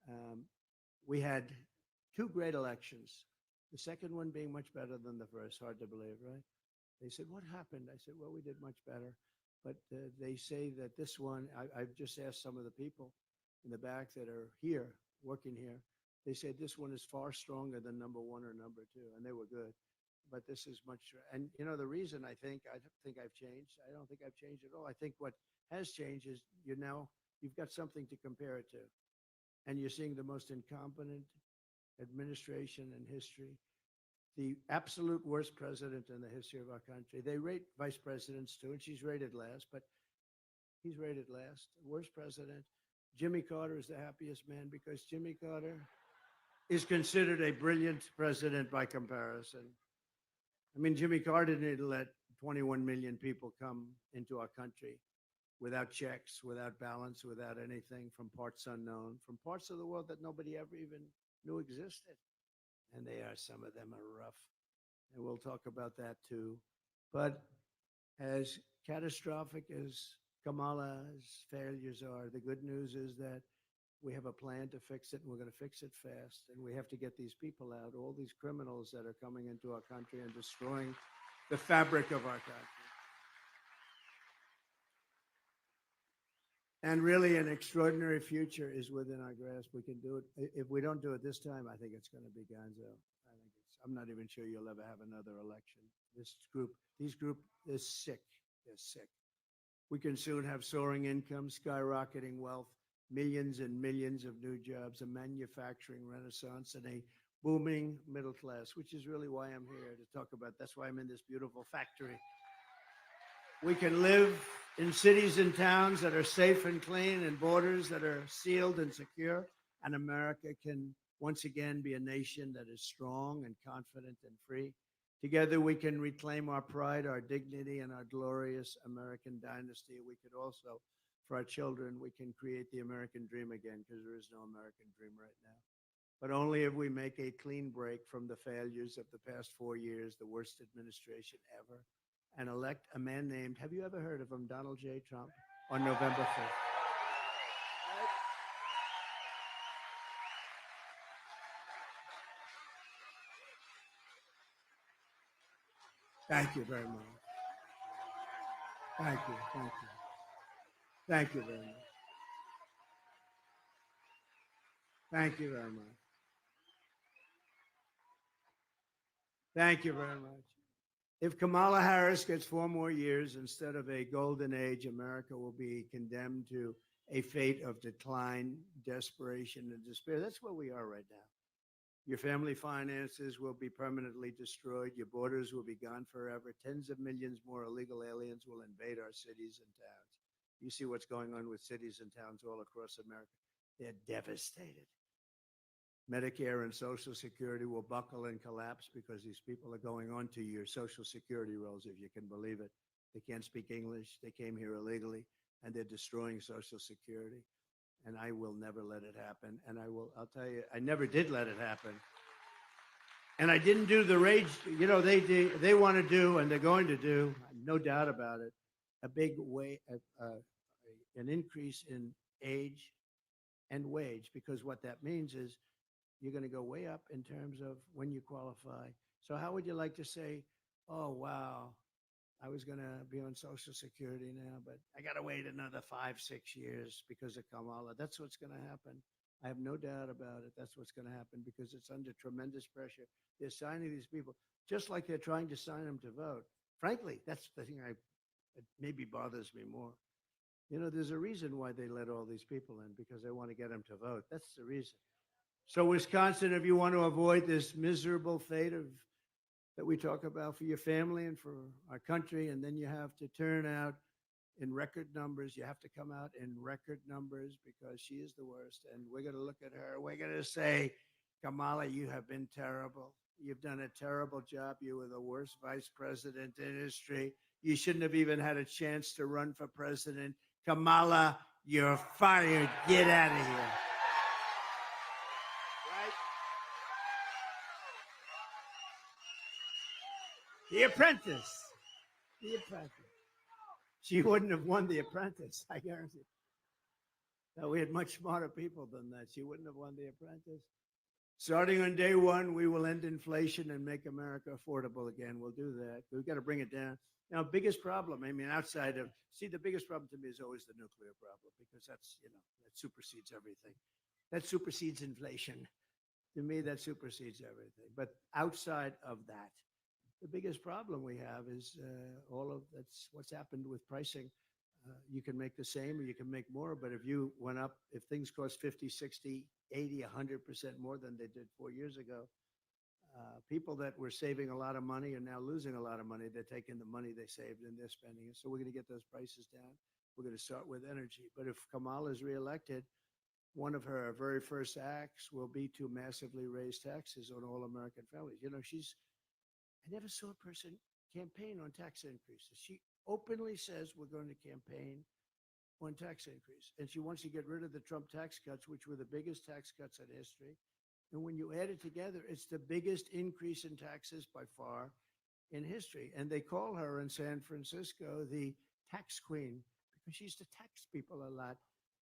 Speaker 1: um, we had two great elections. The second one being much better than the first. Hard to believe, right? They said, "What happened?" I said, "Well, we did much better." But they say that this one, I've just asked some of the people in the back that are here, working here. They said this one is far stronger than number one or number two, and they were good. But this is much, and you know, the reason I don't think I've changed. I don't think I've changed at all. I think what has changed is you've got something to compare it to, and you're seeing the most incompetent administration in history, the absolute worst president in the history of our country. They rate vice presidents too, and she's rated last, but he's rated last. Worst president. Jimmy Carter is the happiest man because Jimmy Carter is considered a brilliant president by comparison. I mean, Jimmy Carter didn't let 21 million people come into our country without checks, without balance, without anything, from parts unknown, from parts of the world that nobody ever even knew existed. And some of them are rough. And we'll talk about that too. But as catastrophic as Kamala's failures are, the good news is that we have a plan to fix it, and we're going to fix it fast. And we have to get these people out, all these criminals that are coming into our country and destroying the fabric of our country. And really, an extraordinary future is within our grasp. We can do it. If we don't do it this time, I think it's going to be gonzo. I'm not even sure you'll ever have another election. These group is sick. They're sick. We can soon have soaring incomes, skyrocketing wealth, millions and millions of new jobs, a manufacturing renaissance, and a booming middle class, which is really why I'm here to talk about. That's why I'm in this beautiful factory. We can live in cities and towns that are safe and clean, and borders that are sealed and secure. And America can once again be a nation that is strong and confident and free. Together, we can reclaim our pride, our dignity, and our glorious American dynasty. We could also, for our children, we can create the American dream again, because there is no American dream right now. But only if we make a clean break from the failures of the past 4 years, the worst administration ever, and elect a man named, have you ever heard of him, Donald J. Trump, on November 5th? Thank you very much. Thank you. Thank you. Thank you very much. Thank you very much. Thank you very much. If Kamala Harris gets 4 more years instead of a golden age, America will be condemned to a fate of decline, desperation, and despair. That's where we are right now. Your family finances will be permanently destroyed. Your borders will be gone forever. Tens of millions more illegal aliens will invade our cities and towns. You see what's going on with cities and towns all across America. They're devastated. Medicare and Social Security will buckle and collapse because these people are going on to your Social Security rolls, if you can believe it. They can't speak English. They came here illegally, and they're destroying Social Security. And I will never let it happen. And I'll tell you, I never did let it happen. And I didn't do the rage, they want to do, and they're going to do, no doubt about it, a big an increase in age and wage, because what that means is you're going to go way up in terms of when you qualify. So how would you like to say, oh, wow, I was going to be on Social Security now, but I got to wait another 5-6 years because of Kamala. That's what's going to happen. I have no doubt about it. That's what's going to happen because it's under tremendous pressure. They're signing these people just like they're trying to sign them to vote. Frankly, that's the thing it maybe bothers me more. There's a reason why they let all these people in, because they want to get them to vote. That's the reason. So Wisconsin, if you want to avoid this miserable fate that we talk about for your family and for our country, and then you have to turn out in record numbers. You have to come out in record numbers because she is the worst. And we're going to look at her. We're going to say, Kamala, you have been terrible. You've done a terrible job. You were the worst vice president in history. You shouldn't have even had a chance to run for president. Kamala, you're fired. Get out of here. Right? The Apprentice. The Apprentice. She wouldn't have won The Apprentice, I guarantee. No, we had much smarter people than that. She wouldn't have won The Apprentice. Starting on day one, we will end inflation and make America affordable again. We'll do that. We've got to bring it down. Now, biggest problem, I mean, outside of, see, the biggest problem to me is always the nuclear problem, because that's, you know, that supersedes everything. That supersedes inflation. To me, that supersedes everything. But outside of that, the biggest problem we have is all of that's what's happened with pricing. You can make the same or you can make more, but if you went up, if things cost 50, 60, 80, 100% more than they did 4 years ago, people that were saving a lot of money are now losing a lot of money. They're taking the money they saved and they're spending it. So we're going to get those prices down. We're going to start with energy. But if Kamala is reelected, one of her very first acts will be to massively raise taxes on all American families. You know, I never saw a person campaign on tax increases. She openly says we're going to campaign on tax increase. And she wants to get rid of the Trump tax cuts, which were the biggest tax cuts in history. And when you add it together, it's the biggest increase in taxes by far in history. And they call her in San Francisco the tax queen because she used to tax people a lot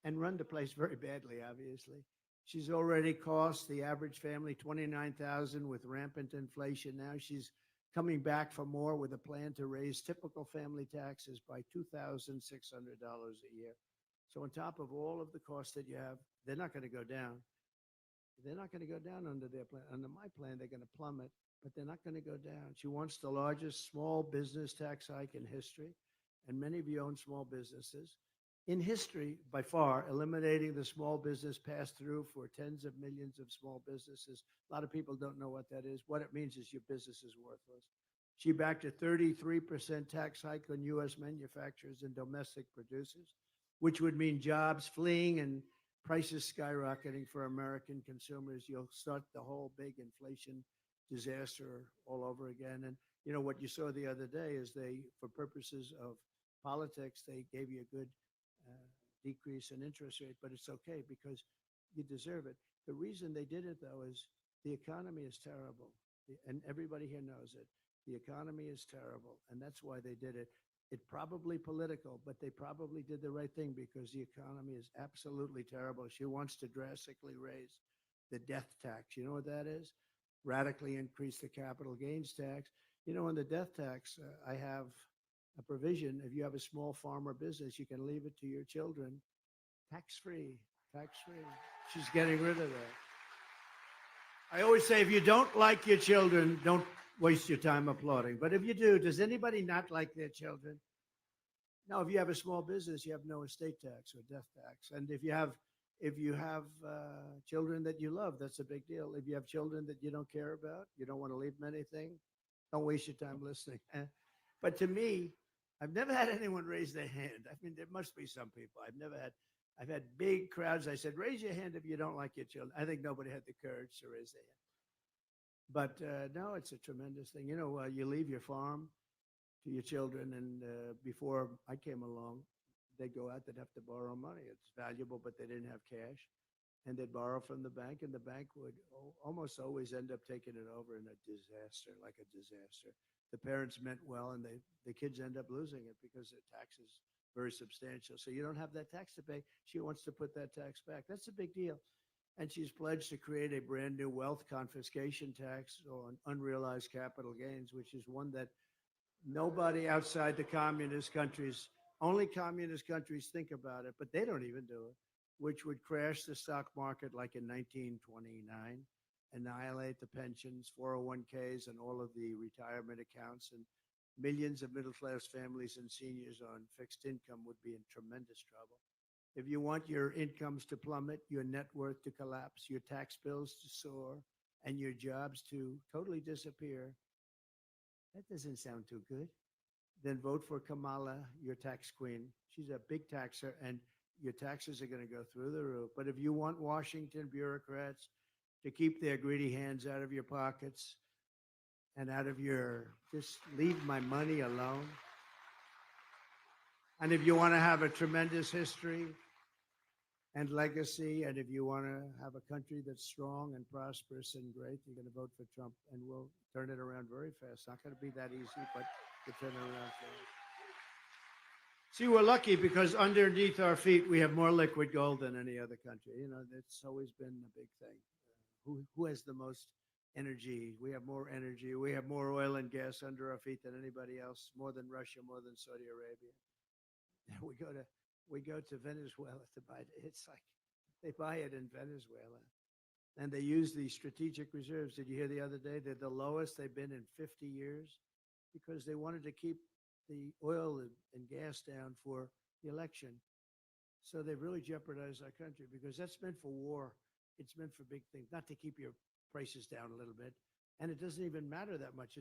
Speaker 1: and run the place very badly, obviously. She's already cost the average family $29,000 with rampant inflation. Now she's coming back for more with a plan to raise typical family taxes by $2,600 a year. So on top of all of the costs that you have, they're not going to go down. They're not going to go down under their plan. Under my plan, they're going to plummet, but they're not going to go down. She wants the largest small business tax hike in history, and many of you own small businesses. In history, by far, eliminating the small business pass-through for tens of millions of small businesses. A lot of people don't know what that is. What it means is your business is worthless. She backed a 33% tax hike on U.S. manufacturers and domestic producers, which would mean jobs fleeing and prices skyrocketing for American consumers. You'll start the whole big inflation disaster all over again. And, you know, what you saw the other day is they, for purposes of politics, they gave you a good decrease in interest rate, but it's okay because you deserve it. The reason they did it, though, is the economy is terrible, and everybody here knows it. The economy is terrible, and that's why they did it. It's probably political, but they probably did the right thing because the economy is absolutely terrible. She wants to drastically raise the death tax. You know what that is? Radically increase the capital gains tax. You know, in the death tax, I have a provision. If you have a small farm or business, you can leave it to your children tax-free, tax-free. She's getting rid of that. I always say, if you don't like your children, don't waste your time applauding. But if you do, does anybody not like their children? No, if you have a small business, you have no estate tax or death tax. And if you have children that you love, that's a big deal. If you have children that you don't care about, you don't want to leave them anything, don't waste your time listening. But to me, I've never had anyone raise their hand. I mean, there must be some people. I've had big crowds. I said, raise your hand if you don't like your children. I think nobody had the courage to raise their hand. But no, it's a tremendous thing. You know, you leave your farm to your children, and before I came along, they'd go out, they'd have to borrow money. It's valuable, but they didn't have cash. And they'd borrow from the bank, and the bank would almost always end up taking it over in a disaster, like a disaster. The parents meant well, and the kids end up losing it because the tax is very substantial. So you don't have that tax to pay. She wants to put that tax back. That's a big deal. And she's pledged to create a brand new wealth confiscation tax on unrealized capital gains, which is one that nobody outside the communist countries, only communist countries think about it, but they don't even do it, which would crash the stock market like in 1929. Annihilate the pensions, 401ks, and all of the retirement accounts, and millions of middle-class families and seniors on fixed income would be in tremendous trouble. If you want your incomes to plummet, your net worth to collapse, your tax bills to soar, and your jobs to totally disappear, that doesn't sound too good. Then vote for Kamala, your tax queen. She's a big taxer, and your taxes are going to go through the roof. But if you want Washington bureaucrats to keep their greedy hands out of your pockets, and out of your, just leave my money alone. And if you want to have a tremendous history and legacy, and if you want to have a country that's strong and prosperous and great, you're going to vote for Trump, and we'll turn it around very fast. It's not going to be that easy, but we'll turn it around fast. See, we're lucky because underneath our feet, we have more liquid gold than any other country. You know, that's always been a big thing. Who has the most energy? We have more energy. We have more oil and gas under our feet than anybody else, more than Russia, more than Saudi Arabia. We go to Venezuela to buy it. It's like they buy it in Venezuela. And they use the strategic reserves. Did you hear the other day? They're the lowest they've been in 50 years because they wanted to keep the oil and gas down for the election. So they've really jeopardized our country because that's meant for war. It's meant for big things, not to keep your prices down a little bit. And it doesn't even matter that much.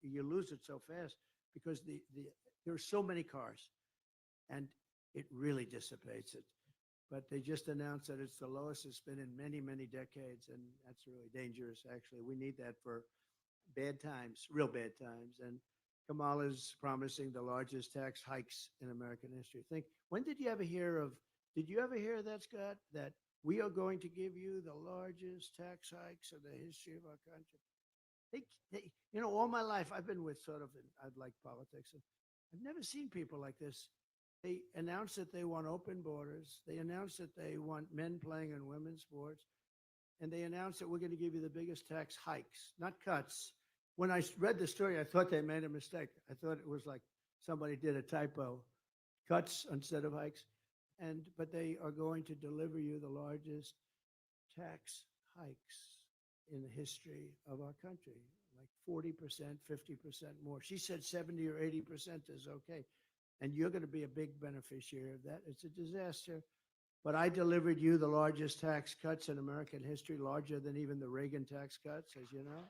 Speaker 1: You lose it so fast because there are so many cars, and it really dissipates it. But they just announced that it's the lowest it's been in many, many decades, and that's really dangerous, actually. We need that for bad times, real bad times. And Kamala's promising the largest tax hikes in American history. Did you ever hear that, Scott, that we are going to give you the largest tax hikes in the history of our country? All my life, I've been with I'd like politics. I've never seen people like this. They announced that they want open borders. They announced that they want men playing in women's sports. And they announced that we're going to give you the biggest tax hikes, not cuts. When I read the story, I thought they made a mistake. I thought it was like somebody did a typo, cuts instead of hikes. But they are going to deliver you the largest tax hikes in the history of our country, like 40%, 50% more. She said 70 or 80% is okay. And you're going to be a big beneficiary of that. It's a disaster. But I delivered you the largest tax cuts in American history, larger than even the Reagan tax cuts, as you know.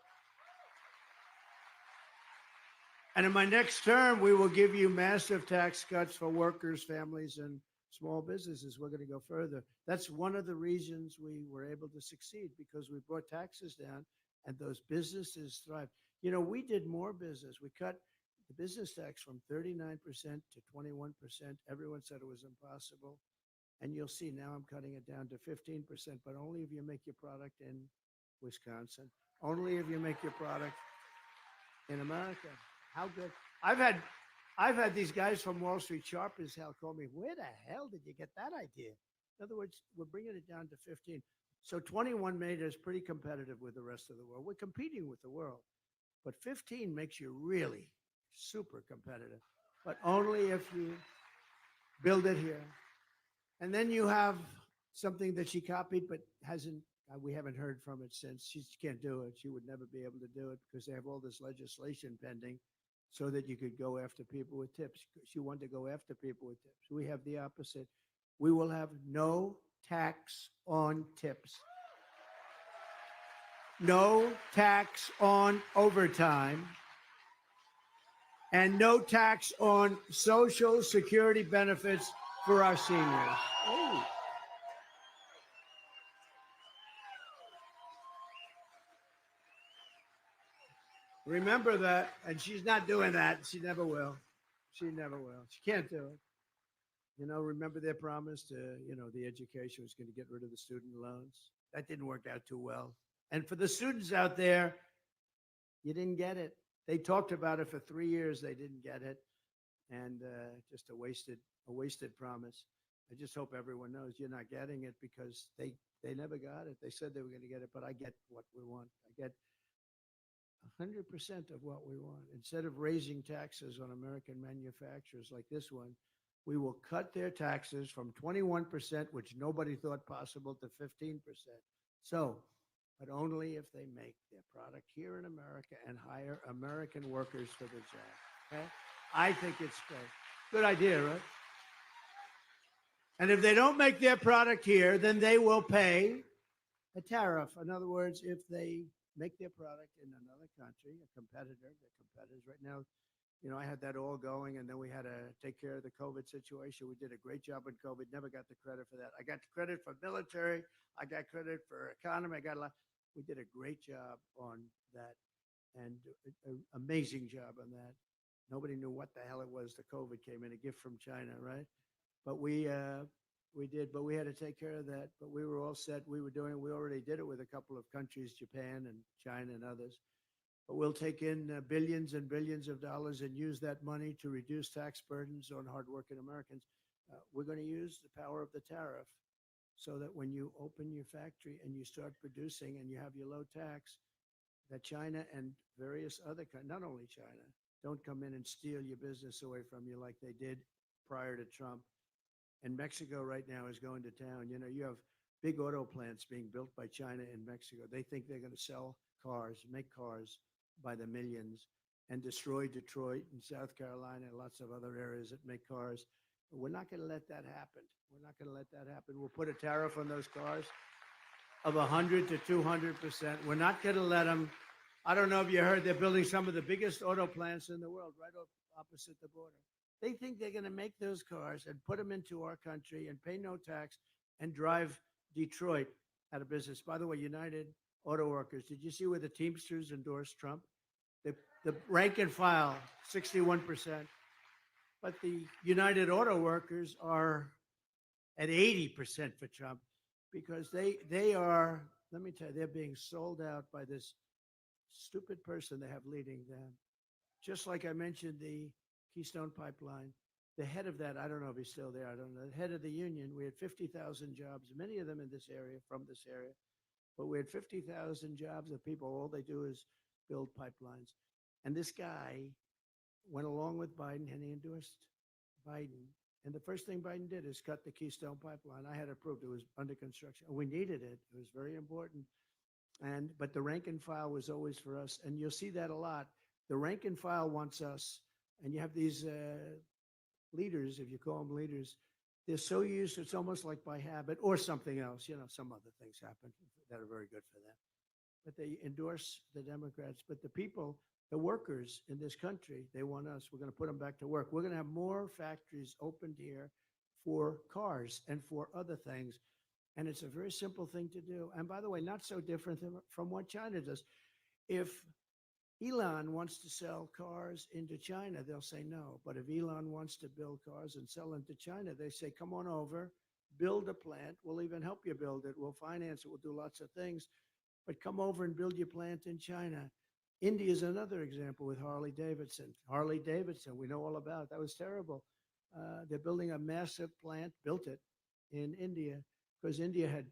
Speaker 1: And in my next term, we will give you massive tax cuts for workers, families, and small businesses. We're going to go further. That's one of the reasons we were able to succeed, because we brought taxes down and those businesses thrived. We did more business. We cut the business tax from 39% to 21%. Everyone said it was impossible. And you'll see now I'm cutting it down to 15%, but only if you make your product in Wisconsin. Only if you make your product in America. How good. I've had these guys from Wall Street, sharp as hell, call me, where the hell did you get that idea? In other words, we're bringing it down to 15. So 21 made us pretty competitive with the rest of the world. We're competing with the world. But 15 makes you really super competitive, but only if you build it here. And then you have something that she copied, but we haven't heard from it since. She can't do it. She would never be able to do it because they have all this legislation pending so that you could go after people with tips. She wanted to go after people with tips. We have the opposite. We will have no tax on tips. No tax on overtime. And no tax on Social Security benefits for our seniors. Ooh. Remember that, and she's not doing that. She never will. She never will. She can't do it. Remember their promise to, the education was going to get rid of the student loans. That didn't work out too well. And for the students out there, you didn't get it. They talked about it for 3 years. They didn't get it. And just a wasted promise. I just hope everyone knows you're not getting it because they never got it. They said they were going to get it, but I get what we want. I get 100% of what we want. Instead of raising taxes on American manufacturers like this one, we will cut their taxes from 21%, which nobody thought possible, to 15%. So, but only if they make their product here in America and hire American workers for the job. Okay? I think it's great. Good idea, right? And if they don't make their product here, then they will pay a tariff. In other words, if they make their product in another country, a competitor, they're competitors right now. I had that all going, and then we had to take care of the COVID situation. We did a great job with COVID, never got the credit for that. I got credit for military. I got credit for economy. We did a great job on that. and amazing job on that. Nobody knew what the hell it was. The COVID came in, a gift from China, right? But we did, but we had to take care of that. But we were all set. We already did it with a couple of countries, Japan and China and others. But we'll take in billions and billions of dollars and use that money to reduce tax burdens on hardworking Americans. We're going to use the power of the tariff so that when you open your factory and you start producing and you have your low tax, that China and various other countries, not only China, don't come in and steal your business away from you like they did prior to Trump. And Mexico right now is going to town. You know, you have big auto plants being built by China in Mexico. They think they're going to sell cars, make cars by the millions, and destroy Detroit and South Carolina and lots of other areas that make cars. We're not going to let that happen. We're not going to let that happen. We'll put a tariff on those cars of 100 to 200%. We're not going to let them. I don't know if you heard, they're building some of the biggest auto plants in the world right opposite the border. They think they're going to make those cars and put them into our country and pay no tax and drive Detroit out of business. By the way, United Auto Workers, did you see where the Teamsters endorsed Trump? The rank and file, 61%. But the United Auto Workers are at 80% for Trump because they are, let me tell you, they're being sold out by this stupid person they have leading them. Just like I mentioned, the Keystone Pipeline, the head of that, I don't know if he's still there, I don't know, the head of the union, we had 50,000 jobs, many of them in this area, from this area, but we had 50,000 jobs of people, all they do is build pipelines. And this guy went along with Biden and he endorsed Biden. And the first thing Biden did is cut the Keystone Pipeline. I had approved, it was under construction. We needed it, it was very important. But the rank and file was always for us. And you'll see that a lot. The rank and file wants us, and you have these leaders, if you call them leaders, they're so used to, it's almost like by habit or something else, you know, some other things happen that are very good for them. But they endorse the Democrats. But the people, the workers in this country, they want us. We're going to put them back to work. We're going to have more factories opened here for cars and for other things. And it's a very simple thing to do. And by the way, not so different from what China does. If Elon wants to sell cars into China, they'll say no. But if Elon wants to build cars and sell them to China, they say, come on over, build a plant. We'll even help you build it. We'll finance it. We'll do lots of things. But come over and build your plant in China. India is another example with Harley Davidson. Harley Davidson, we know all about. That was terrible. They're building a massive plant, built it in India, because India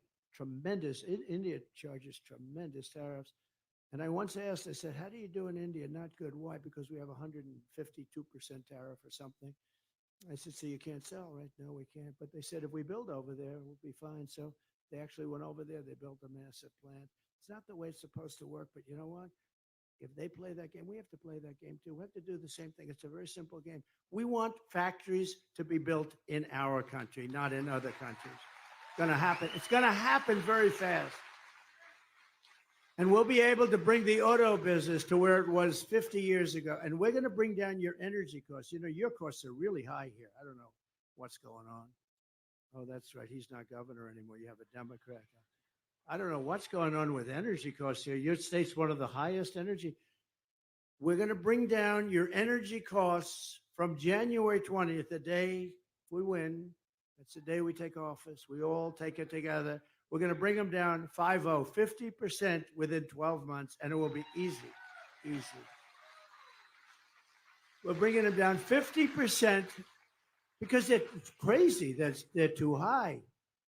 Speaker 1: charges tremendous tariffs. And I once asked, I said, how do you do in India? Not good. Why? Because we have 152% tariff or something. I said, so you can't sell, right? No, we can't. But they said, if we build over there, we'll be fine. So they actually went over there. They built a massive plant. It's not the way it's supposed to work, but you know what? If they play that game, we have to play that game too. We have to do the same thing. It's a very simple game. We want factories to be built in our country, not in other countries. It's going to happen. It's going to happen very fast. And we'll be able to bring the auto business to where it was 50 years ago. And we're going to bring down your energy costs. You know, your costs are really high here. I don't know what's going on. Oh, that's right. He's not governor anymore. You have a Democrat. I don't know what's going on with energy costs here. Your state's one of the highest energy. We're going to bring down your energy costs from January 20th, the day we win. That's the day we take office. We all take it together. We're going to bring them down 50% within 12 months, and it will be easy. We're bringing them down 50% because it's crazy that they're too high.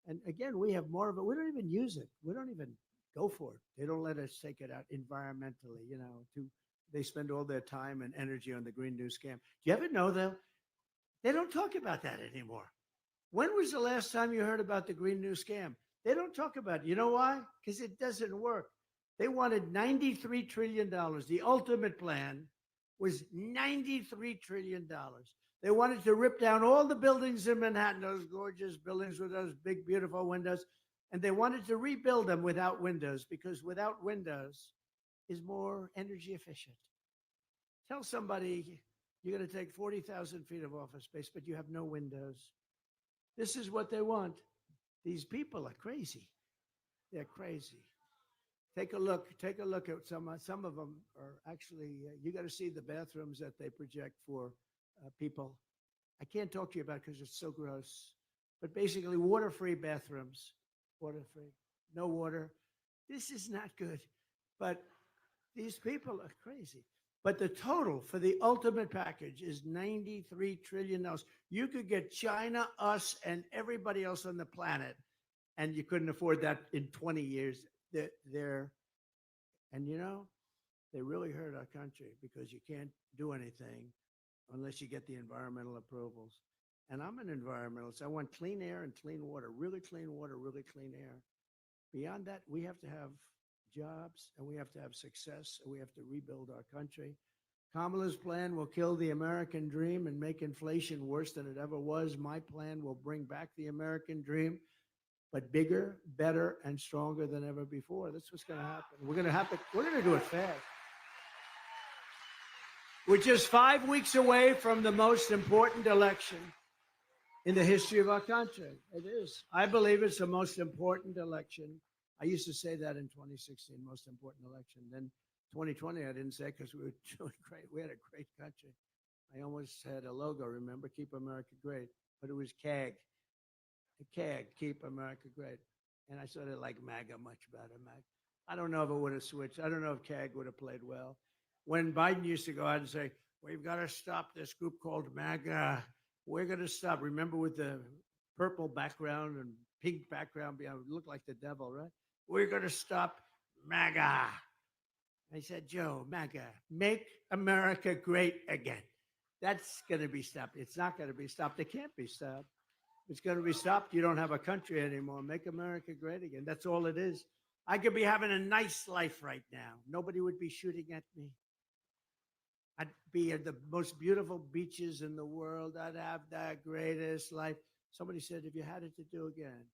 Speaker 1: And again, we have more of it. We don't even use it. We don't even go for it. They don't let us take it out environmentally, you know, they spend all their time and energy on the Green New Scam. Do you ever know, though? They don't talk about that anymore. When was the last time you heard about the Green New Scam? They don't talk about it. You know why? Because it doesn't work. They wanted $93 trillion. The ultimate plan was $93 trillion. They wanted to rip down all the buildings in Manhattan, those gorgeous buildings with those big, beautiful windows. And they wanted to rebuild them without windows, because without windows is more energy efficient. Tell somebody you're going to take 40,000 feet of office space, but you have no windows. This is what they want. These people are crazy. They're crazy. Take a look at some of them are actually, you got to see the bathrooms that they project for people. I can't talk to you about it because it's so gross, but basically water-free bathrooms, water-free, no water. This is not good, but these people are crazy. But the total for the ultimate package is $93 trillion. You could get China, us, and everybody else on the planet, and you couldn't afford that in 20 years. And you know, they really hurt our country because you can't do anything unless you get the environmental approvals. And I'm an environmentalist. I want clean air and clean water, really clean water, really clean air. Beyond that, we have to have jobs and we have to have success and we have to rebuild our country. Kamala's plan will kill the American dream and make inflation worse than it ever was. My plan will bring back the American dream, but bigger, better, and stronger than ever before. That's what's going to happen. We're going to do it fast. We're just 5 weeks away from the most important election in the history of our country. It is. I believe it's the most important election. I used to say that in 2016, most important election. Then 2020, I didn't say it because we were doing great. We had a great country. I almost had a logo, remember? Keep America Great. But it was CAG. CAG, Keep America Great. And I sort of like MAGA much better. I don't know if it would have switched. I don't know if CAG would have played well. When Biden used to go out and say, we've got to stop this group called MAGA. We're going to stop. Remember with the purple background and pink background behind it looked like the devil, right? We're going to stop MAGA. I said, Joe, MAGA, make America great again. That's going to be stopped. It's not going to be stopped. It can't be stopped. It's going to be stopped. You don't have a country anymore. Make America great again. That's all it is. I could be having a nice life right now. Nobody would be shooting at me. I'd be at the most beautiful beaches in the world. I'd have the greatest life. Somebody said, if you had it to do again,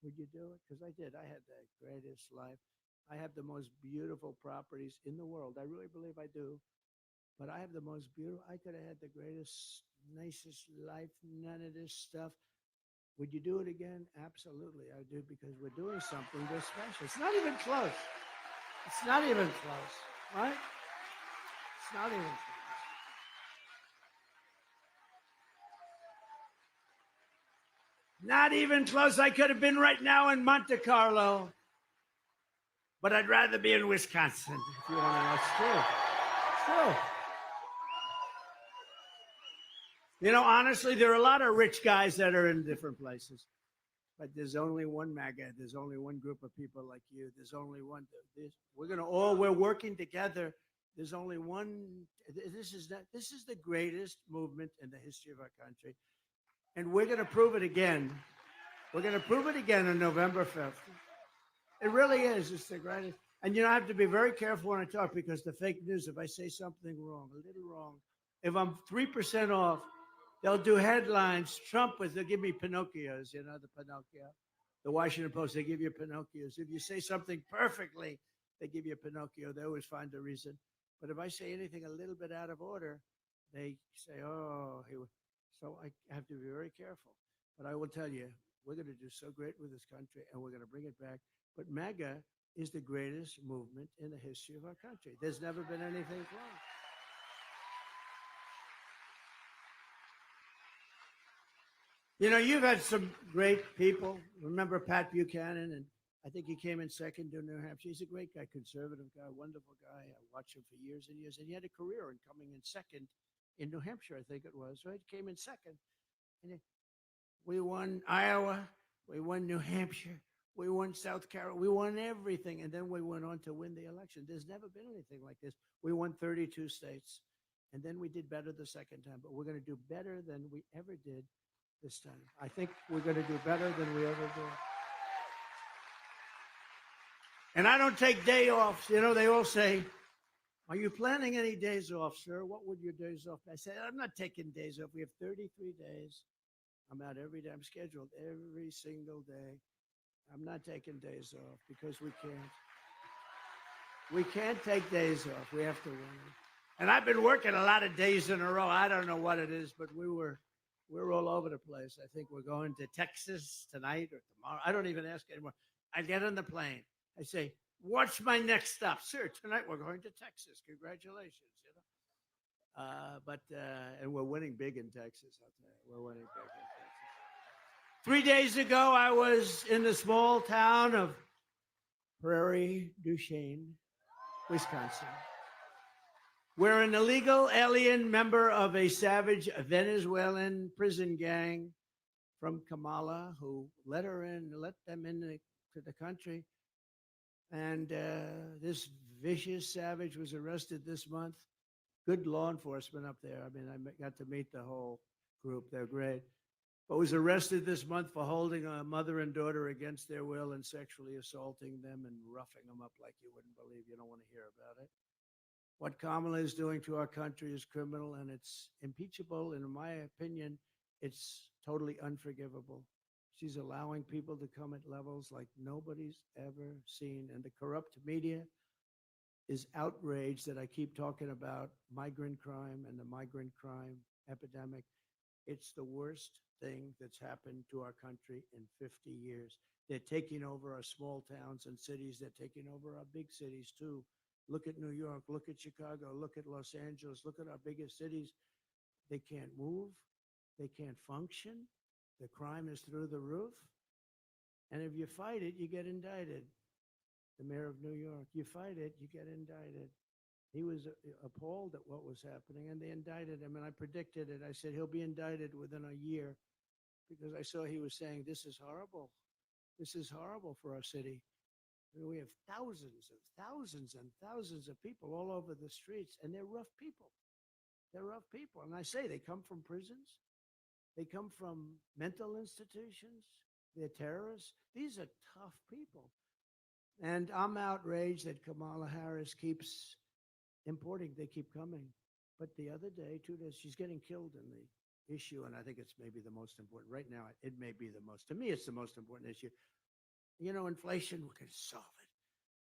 Speaker 1: would you do it? Because I did. I had the greatest life. I have the most beautiful properties in the world. I really believe I do. But I have the most beautiful. I could have had the greatest, nicest life. None of this stuff. Would you do it again? Absolutely, I do, because we're doing something this special. It's not even close. It's not even close, right? It's not even close. Not even close. I could have been right now in Monte Carlo, but I'd rather be in Wisconsin, if you want to know. It's true. It's true. You know, honestly, there are a lot of rich guys that are in different places, but there's only one MAGA. There's only one group of people like you. There's only one. We're working together. There's only one. This is the greatest movement in the history of our country. And we're going to prove it again. We're going to prove it again on November 5th. It really is. It's the greatest. And, you know, I have to be very careful when I talk because the fake news, if I say something wrong, a little wrong, if I'm 3% off, they'll do headlines. They'll give me Pinocchios, you know, the Pinocchio. The Washington Post, they give you Pinocchios. If you say something perfectly, they give you a Pinocchio. They always find a reason. But if I say anything a little bit out of order, they say, oh, so I have to be very careful. But I will tell you, we're going to do so great with this country, and we're going to bring it back. But MAGA is the greatest movement in the history of our country. There's never been anything close. You know, you've had some great people. Remember Pat Buchanan, and I think he came in second to New Hampshire. He's a great guy, conservative guy, wonderful guy. I watched him for years and years, and he had a career in coming in second in New Hampshire, I think it was, right? Came in second. And we won Iowa, we won New Hampshire, we won South Carolina, we won everything, and then we went on to win the election. There's never been anything like this. We won 32 states, and then we did better the second time, but we're going to do better than we ever did this time. I think we're going to do better than we ever did. And I don't take day offs. You know, they all say, are you planning any days off, sir? What would your days off be? I said, I'm not taking days off. We have 33 days. I'm out every day. I'm scheduled every single day. I'm not taking days off because we can't. We can't take days off. We have to win. And I've been working a lot of days in a row. I don't know what it is, but we're all over the place. I think we're going to Texas tonight or tomorrow. I don't even ask anymore. I get on the plane. I say, What's my next stop, sir? Tonight we're going to Texas. Congratulations, you know. And we're winning big in Texas. I'll tell you, we're winning big in Texas. 3 days ago, I was in the small town of Prairie du Chien, Wisconsin, where an illegal alien member of a savage Venezuelan prison gang from Kamala, who let them into the country. And this vicious savage was arrested this month. Good law enforcement up there. I mean, I got to meet the whole group. They're great. But was arrested this month for holding a mother and daughter against their will and sexually assaulting them and roughing them up like you wouldn't believe. You don't want to hear about it. What Kamala is doing to our country is criminal, and it's impeachable. And in my opinion, it's totally unforgivable. She's allowing people to come at levels like nobody's ever seen. And the corrupt media is outraged that I keep talking about migrant crime and the migrant crime epidemic. It's the worst thing that's happened to our country in 50 years. They're taking over our small towns and cities. They're taking over our big cities too. Look at New York, look at Chicago, look at Los Angeles, look at our biggest cities. They can't move. They can't function. The crime is through the roof. And if you fight it, you get indicted. The mayor of New York, you fight it, you get indicted. He was appalled at what was happening, and they indicted him. And I predicted it. I said, he'll be indicted within a year, because I saw he was saying, this is horrible. This is horrible for our city. We have thousands and thousands and thousands of people all over the streets, and they're rough people. They're rough people. And I say they come from prisons. They come from mental institutions. They're terrorists. These are tough people. And I'm outraged that Kamala Harris keeps importing. They keep coming. But the other day, 2 days, she's getting killed in the issue, and I think it's maybe the most important. Right now, it may be the most. To me, it's the most important issue. You know, inflation, we can solve it.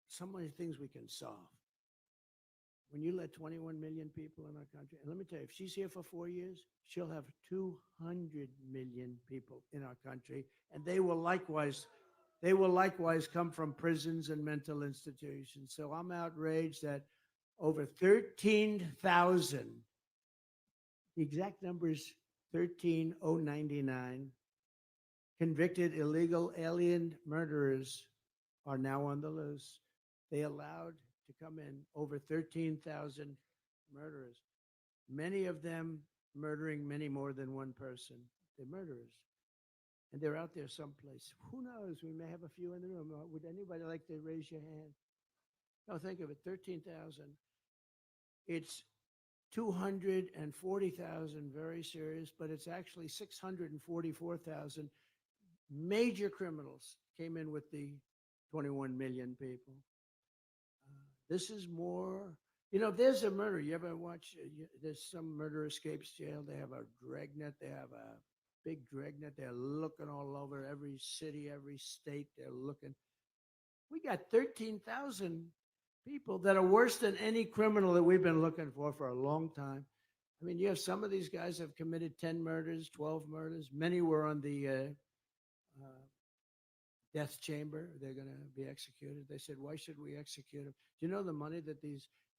Speaker 1: So many things we can solve. When you let 21 million people in our country, and let me tell you, if she's here for 4 years, she'll have 200 million people in our country, and they will likewise come from prisons and mental institutions. So I'm outraged that over 13,000, the exact number is 13,099, convicted illegal alien murderers are now on the loose. They allowed to come in over 13,000 murderers, many of them murdering many more than one person. They're murderers. And they're out there someplace. Who knows? We may have a few in the room. Would anybody like to raise your hand? No, think of it, 13,000. It's 240,000 very serious, but it's actually 644,000 major criminals came in with the 21 million people. This is more, you know, if there's a murder, you ever watch, there's some murder escapes jail, they have a dragnet, they have a big dragnet, they're looking all over every city, every state, they're looking. We got 13,000 people that are worse than any criminal that we've been looking for a long time. I mean, you have some of these guys have committed 10 murders, 12 murders. Many were on the death chamber. They're going to be executed. They said, why should we execute them? Do you know the money that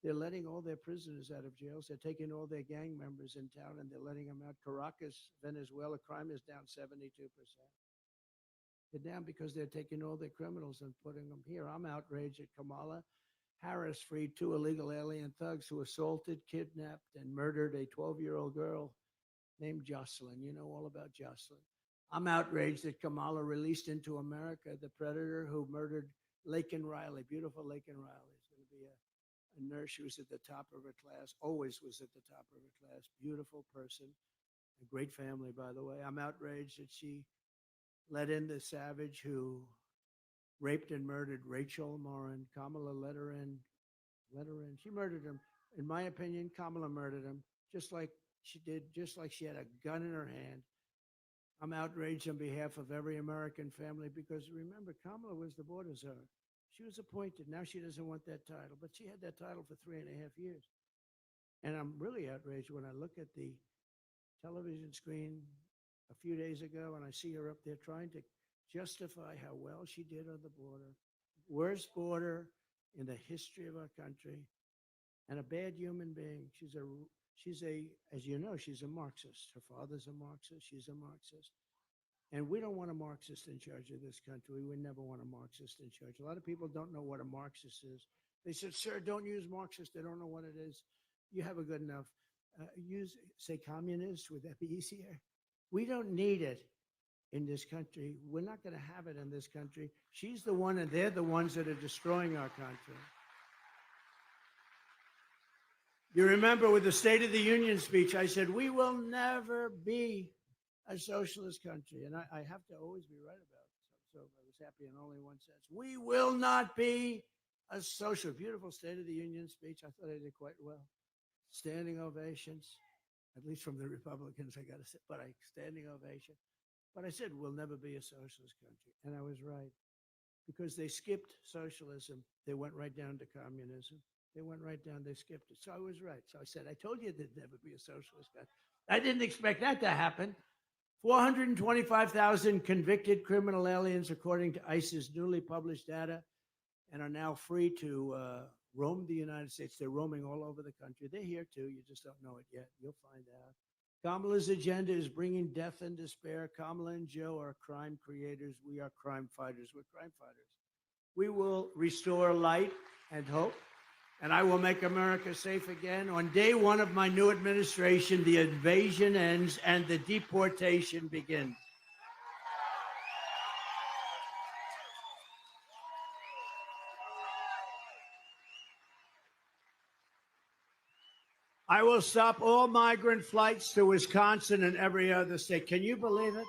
Speaker 1: they're letting all their prisoners out of jails? They're taking all their gang members in town and they're letting them out. Caracas, Venezuela, crime is down 72%. They're down because they're taking all their criminals and putting them here. I'm outraged at Kamala Harris freed 2 illegal alien thugs who assaulted, kidnapped, and murdered a 12-year-old girl named Jocelyn. You know all about Jocelyn. I'm outraged that Kamala released into America the predator who murdered Laken Riley, beautiful Laken Riley. Is going to be a nurse. She was at the top of her class, always was at the top of her class. Beautiful person, a great family, by the way. I'm outraged that she let in the savage who raped and murdered Rachel Morin. Kamala let her in. She murdered him. In my opinion, Kamala murdered him, just like she did, just like she had a gun in her hand. I'm outraged on behalf of every American family because remember, Kamala was the border czar. She was appointed. Now she doesn't want that title, but she had that title for 3.5 years. And I'm really outraged when I look at the television screen a few days ago and I see her up there trying to justify how well she did on the border. worst border in the history of our country, and a bad human being. She's a, as you know, she's a Marxist. Her father's a Marxist. She's a Marxist. And we don't want a Marxist in charge of this country. We never want a Marxist in charge. A lot of people don't know what a Marxist is. They said, sir, don't use Marxist. They don't know what it is. You have a good enough. Say communist. Would that be easier? We don't need it in this country. We're not going to have it in this country. She's the one, and they're the ones that are destroying our country. You remember with the State of the Union speech, I said, we will never be a socialist country. And I have to always be right about it. So I was happy in only one sense. We will not be a social. Beautiful State of the Union speech. I thought I did quite well. Standing ovations, at least from the Republicans, I got to say, but standing ovation. But I said, we'll never be a socialist country. And I was right, because they skipped socialism. They went right down to communism. They went right down, they skipped it. So I was right. So I said, I told you there'd never be a socialist country. I didn't expect that to happen. 425,000 convicted criminal aliens, according to ICE's newly published data, and are now free to roam the United States. They're roaming all over the country. They're here too. You just don't know it yet. You'll find out. Kamala's agenda is bringing death and despair. Kamala and Joe are crime creators. We are crime fighters. We're crime fighters. We will restore light and hope, and I will make America safe again. On day one of my new administration, the invasion ends and the deportation begins. I will stop all migrant flights to Wisconsin and every other state. Can you believe it?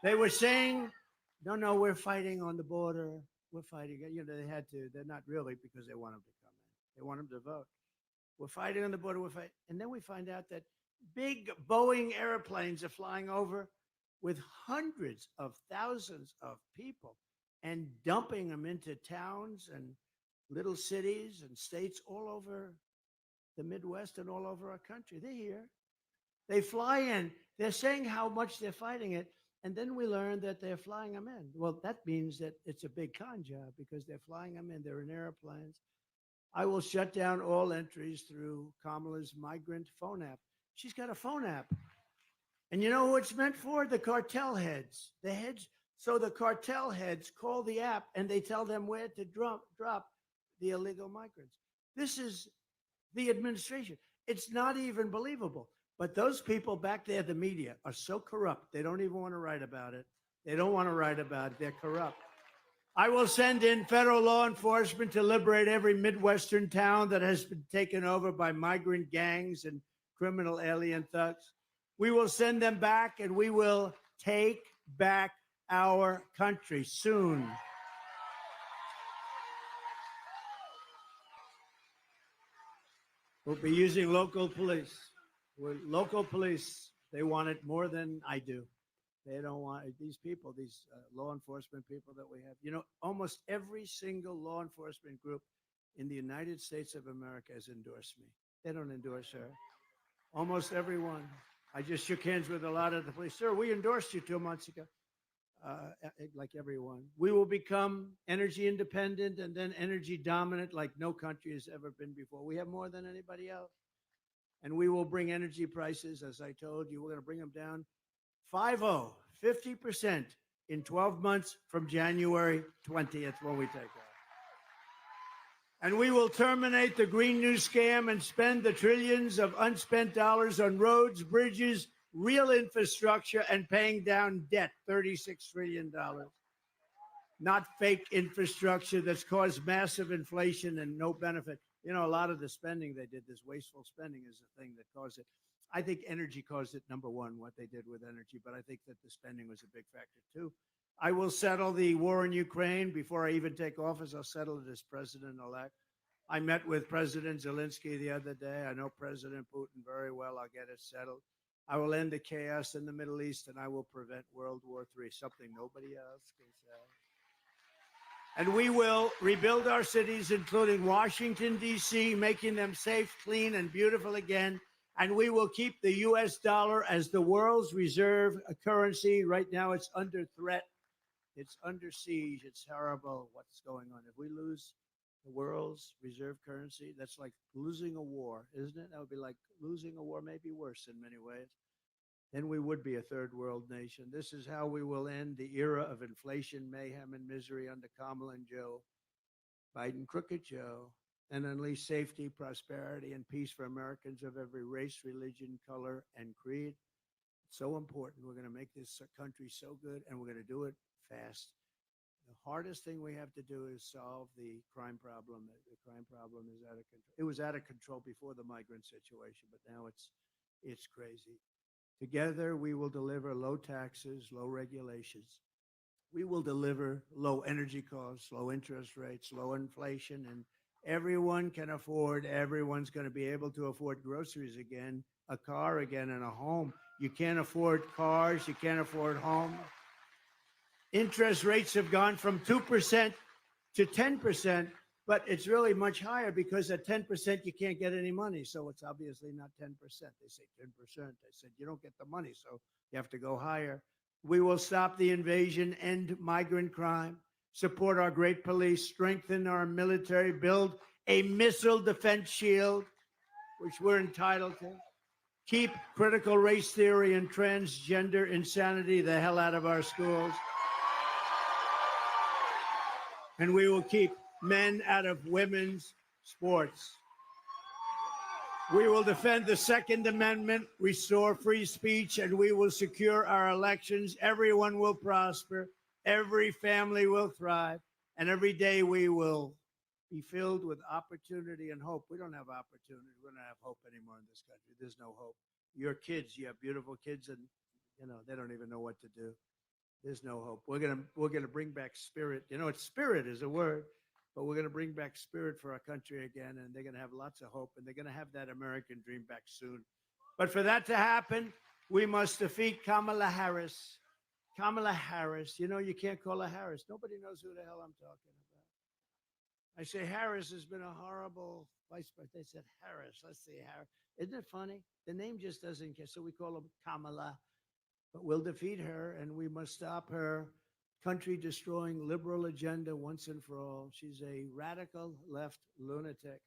Speaker 1: They were saying, no, we're fighting on the border. We're fighting. You know, they had to. They're not really, because they want them to come in. They want them to vote. We're fighting on the border. We're fighting. And then we find out that big Boeing airplanes are flying over with hundreds of thousands of people and dumping them into towns and little cities and states all over the Midwest and all over our country. They're here. They fly in. They're saying how much they're fighting it. And then we learn that they're flying them in. Well, that means that it's a big con job, because they're flying them in. They're in airplanes. I will shut down all entries through Kamala's migrant phone app. She's got a phone app. And you know who it's meant for? The cartel heads. The heads. So the cartel heads call the app and they tell them where to drop the illegal migrants. This is the administration. It's not even believable. But those people back there, the media, are so corrupt. They don't even want to write about it. They don't want to write about it. They're corrupt. I will send in federal law enforcement to liberate every Midwestern town that has been taken over by migrant gangs and criminal alien thugs. We will send them back, and we will take back our country soon. We'll be using local police. Local police, they want it more than I do. They don't want it. These people, these law enforcement people that we have. You know, almost every single law enforcement group in the United States of America has endorsed me. They don't endorse her. Almost everyone. I just shook hands with a lot of the police. Sir, we endorsed you 2 months ago. Like everyone. We will become energy independent and then energy dominant like no country has ever been before. We have more than anybody else. And we will bring energy prices, as I told you, we're going to bring them down 50% in 12 months from January 20th when we take off. And we will terminate the Green New Scam and spend the trillions of unspent dollars on roads, bridges, real infrastructure, and paying down debt, $36 trillion. Not fake infrastructure that's caused massive inflation and no benefit. You know, a lot of the spending they did, this wasteful spending, is the thing that caused it. I think energy caused it, number one, what they did with energy, but I think that the spending was a big factor too. I will settle the war in Ukraine before I even take office. I'll settle it as president-elect. I met with President Zelensky the other day. I know President Putin very well. I'll get it settled. I will end the chaos in the Middle East, and I will prevent World War III, something nobody else can say. And we will rebuild our cities, including Washington, D.C., making them safe, clean, and beautiful again. And we will keep the U.S. dollar as the world's reserve currency. Right now, it's under threat It's under siege. It's horrible what's going on. If we lose the world's reserve currency, that's like losing a war, isn't it? That would be like losing a war, maybe worse in many ways. Then we would be a third world nation. This is how we will end the era of inflation, mayhem, and misery under Kamala and Joe Biden, crooked Joe, and unleash safety, prosperity, and peace for Americans of every race, religion, color, and creed. It's so important. We're going to make this country so good, and we're going to do it fast. The hardest thing we have to do is solve the crime problem. The crime problem is out of control. It was out of control before the migrant situation, but now it's crazy. Together, we will deliver low taxes, low regulations. We will deliver low energy costs, low interest rates, low inflation, and everyone can afford, everyone's going to be able to afford groceries again, a car again, and a home. You can't afford cars, you can't afford homes. Interest rates have gone from 2% to 10%, but it's really much higher because at 10% you can't get any money. So it's obviously not 10%. They say 10%. They said you don't get the money, so you have to go higher. We will stop the invasion, end migrant crime, support our great police, strengthen our military, build a missile defense shield, which we're entitled to, keep critical race theory and transgender insanity the hell out of our schools. And we will keep men out of women's sports. We will defend the Second Amendment, restore free speech, and we will secure our elections. Everyone will prosper. Every family will thrive. And every day we will be filled with opportunity and hope. We don't have opportunity. We don't have hope anymore in this country. There's no hope. Your kids, you have beautiful kids, and they don't even know what to do. There's no hope. We're gonna bring back spirit. Spirit is a word, but we're gonna bring back spirit for our country again, and they're gonna have lots of hope, and they're gonna have that American dream back soon. But for that to happen, we must defeat Kamala Harris. Kamala Harris. You can't call her Harris. Nobody knows who the hell I'm talking about. I say Harris has been a horrible vice president. They said Harris. Let's see, Harris. Isn't it funny? The name just doesn't get. So we call him Kamala. But we'll defeat her, and we must stop her country-destroying liberal agenda once and for all. She's a radical left lunatic.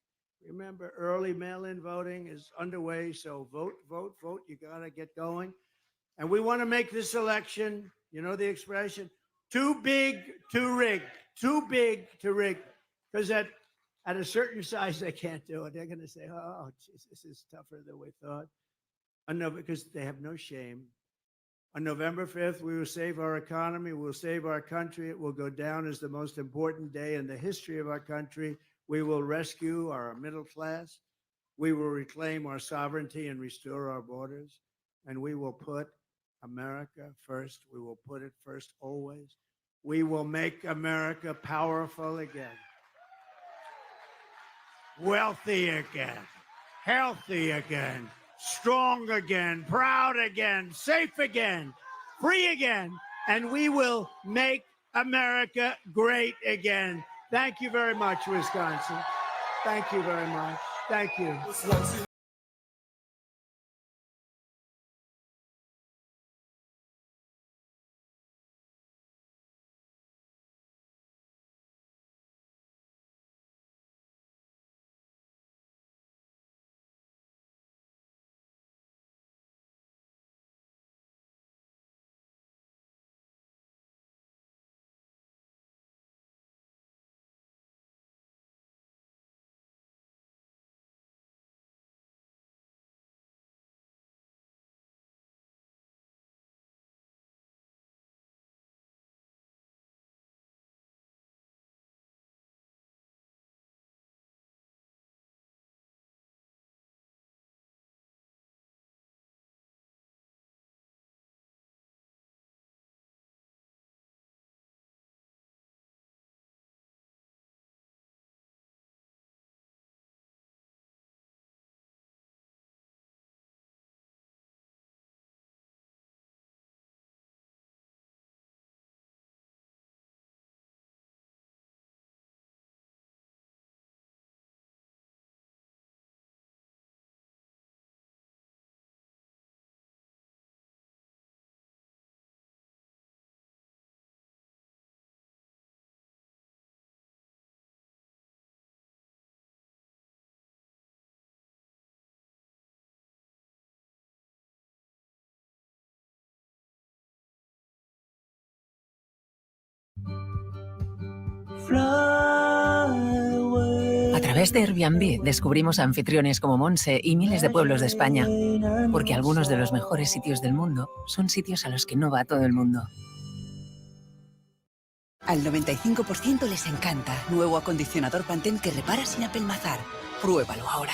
Speaker 1: Remember, early mail-in voting is underway, so vote, vote, vote. You got to get going. And we want to make this election, you know the expression, too big to rig, too big to rig. Because at a certain size, they can't do it. They're going to say, oh, geez, this is tougher than we thought. No, because they have no shame. On November 5th, we will save our economy. We'll save our country. It will go down as the most important day in the history of our country. We will rescue our middle class. We will reclaim our sovereignty and restore our borders. And we will put America first. We will put it first always. We will make America powerful again, wealthy again, healthy again, strong again, proud again, safe again, free again, and we will make America great again. Thank you very much, Wisconsin. Thank you very much. Thank you.
Speaker 2: A través de Airbnb descubrimos anfitriones como Monse y miles de pueblos de España, porque algunos de los mejores sitios del mundo son sitios a los que no va todo el mundo.
Speaker 3: Al 95% les encanta. Nuevo acondicionador Pantene que repara sin apelmazar. Pruébalo ahora.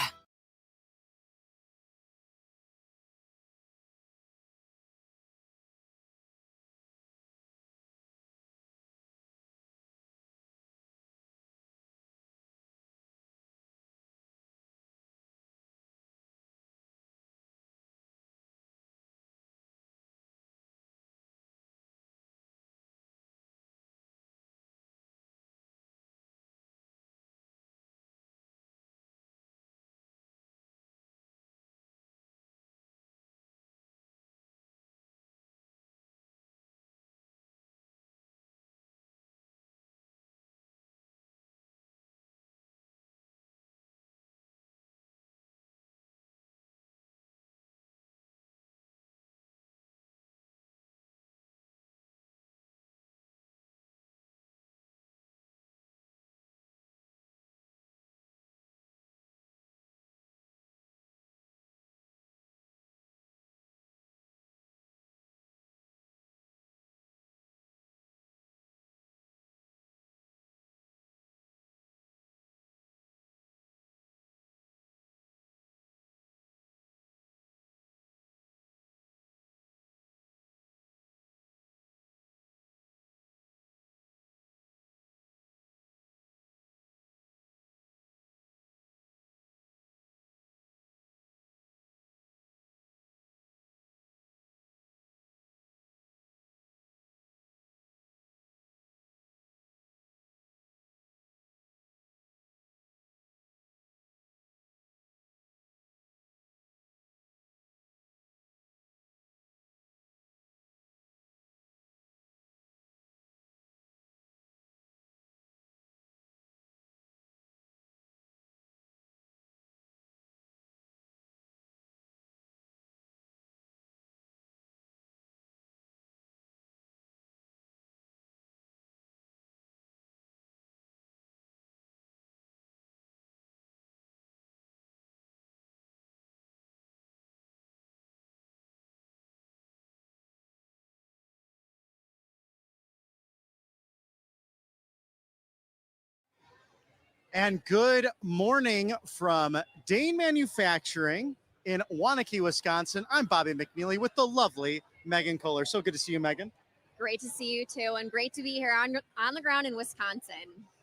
Speaker 4: And good morning from Dane Manufacturing in Waunakee, Wisconsin. I'm Bobby McNeely with the lovely Megan Kohler. So good to see you, Megan.
Speaker 5: Great to see you too, and great to be here on the ground in Wisconsin.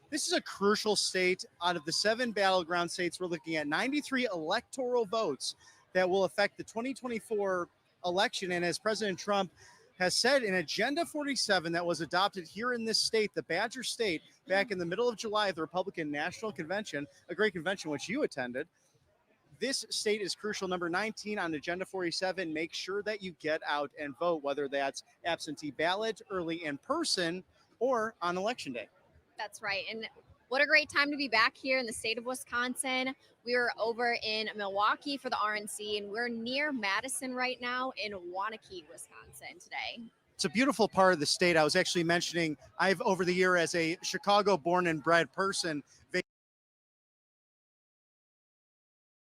Speaker 4: This is a crucial state. Out of the 7 battleground states, we're looking at 93 electoral votes that will affect the 2024 election. And as President Trump has said in Agenda 47 that was adopted here in this state, the Badger State, back in the middle of July at the Republican National Convention, a great convention which you attended. This state is crucial. Number 19 on Agenda 47. Make sure that you get out and vote, whether that's absentee ballot, early in person, or on Election Day.
Speaker 5: That's right. And what a great time to be back here in the state of Wisconsin. We were over in Milwaukee for the RNC, and we're near Madison right now in Waunakee, Wisconsin today.
Speaker 4: It's a beautiful part of the state. I was actually mentioning, I've over the year as a Chicago born and bred person,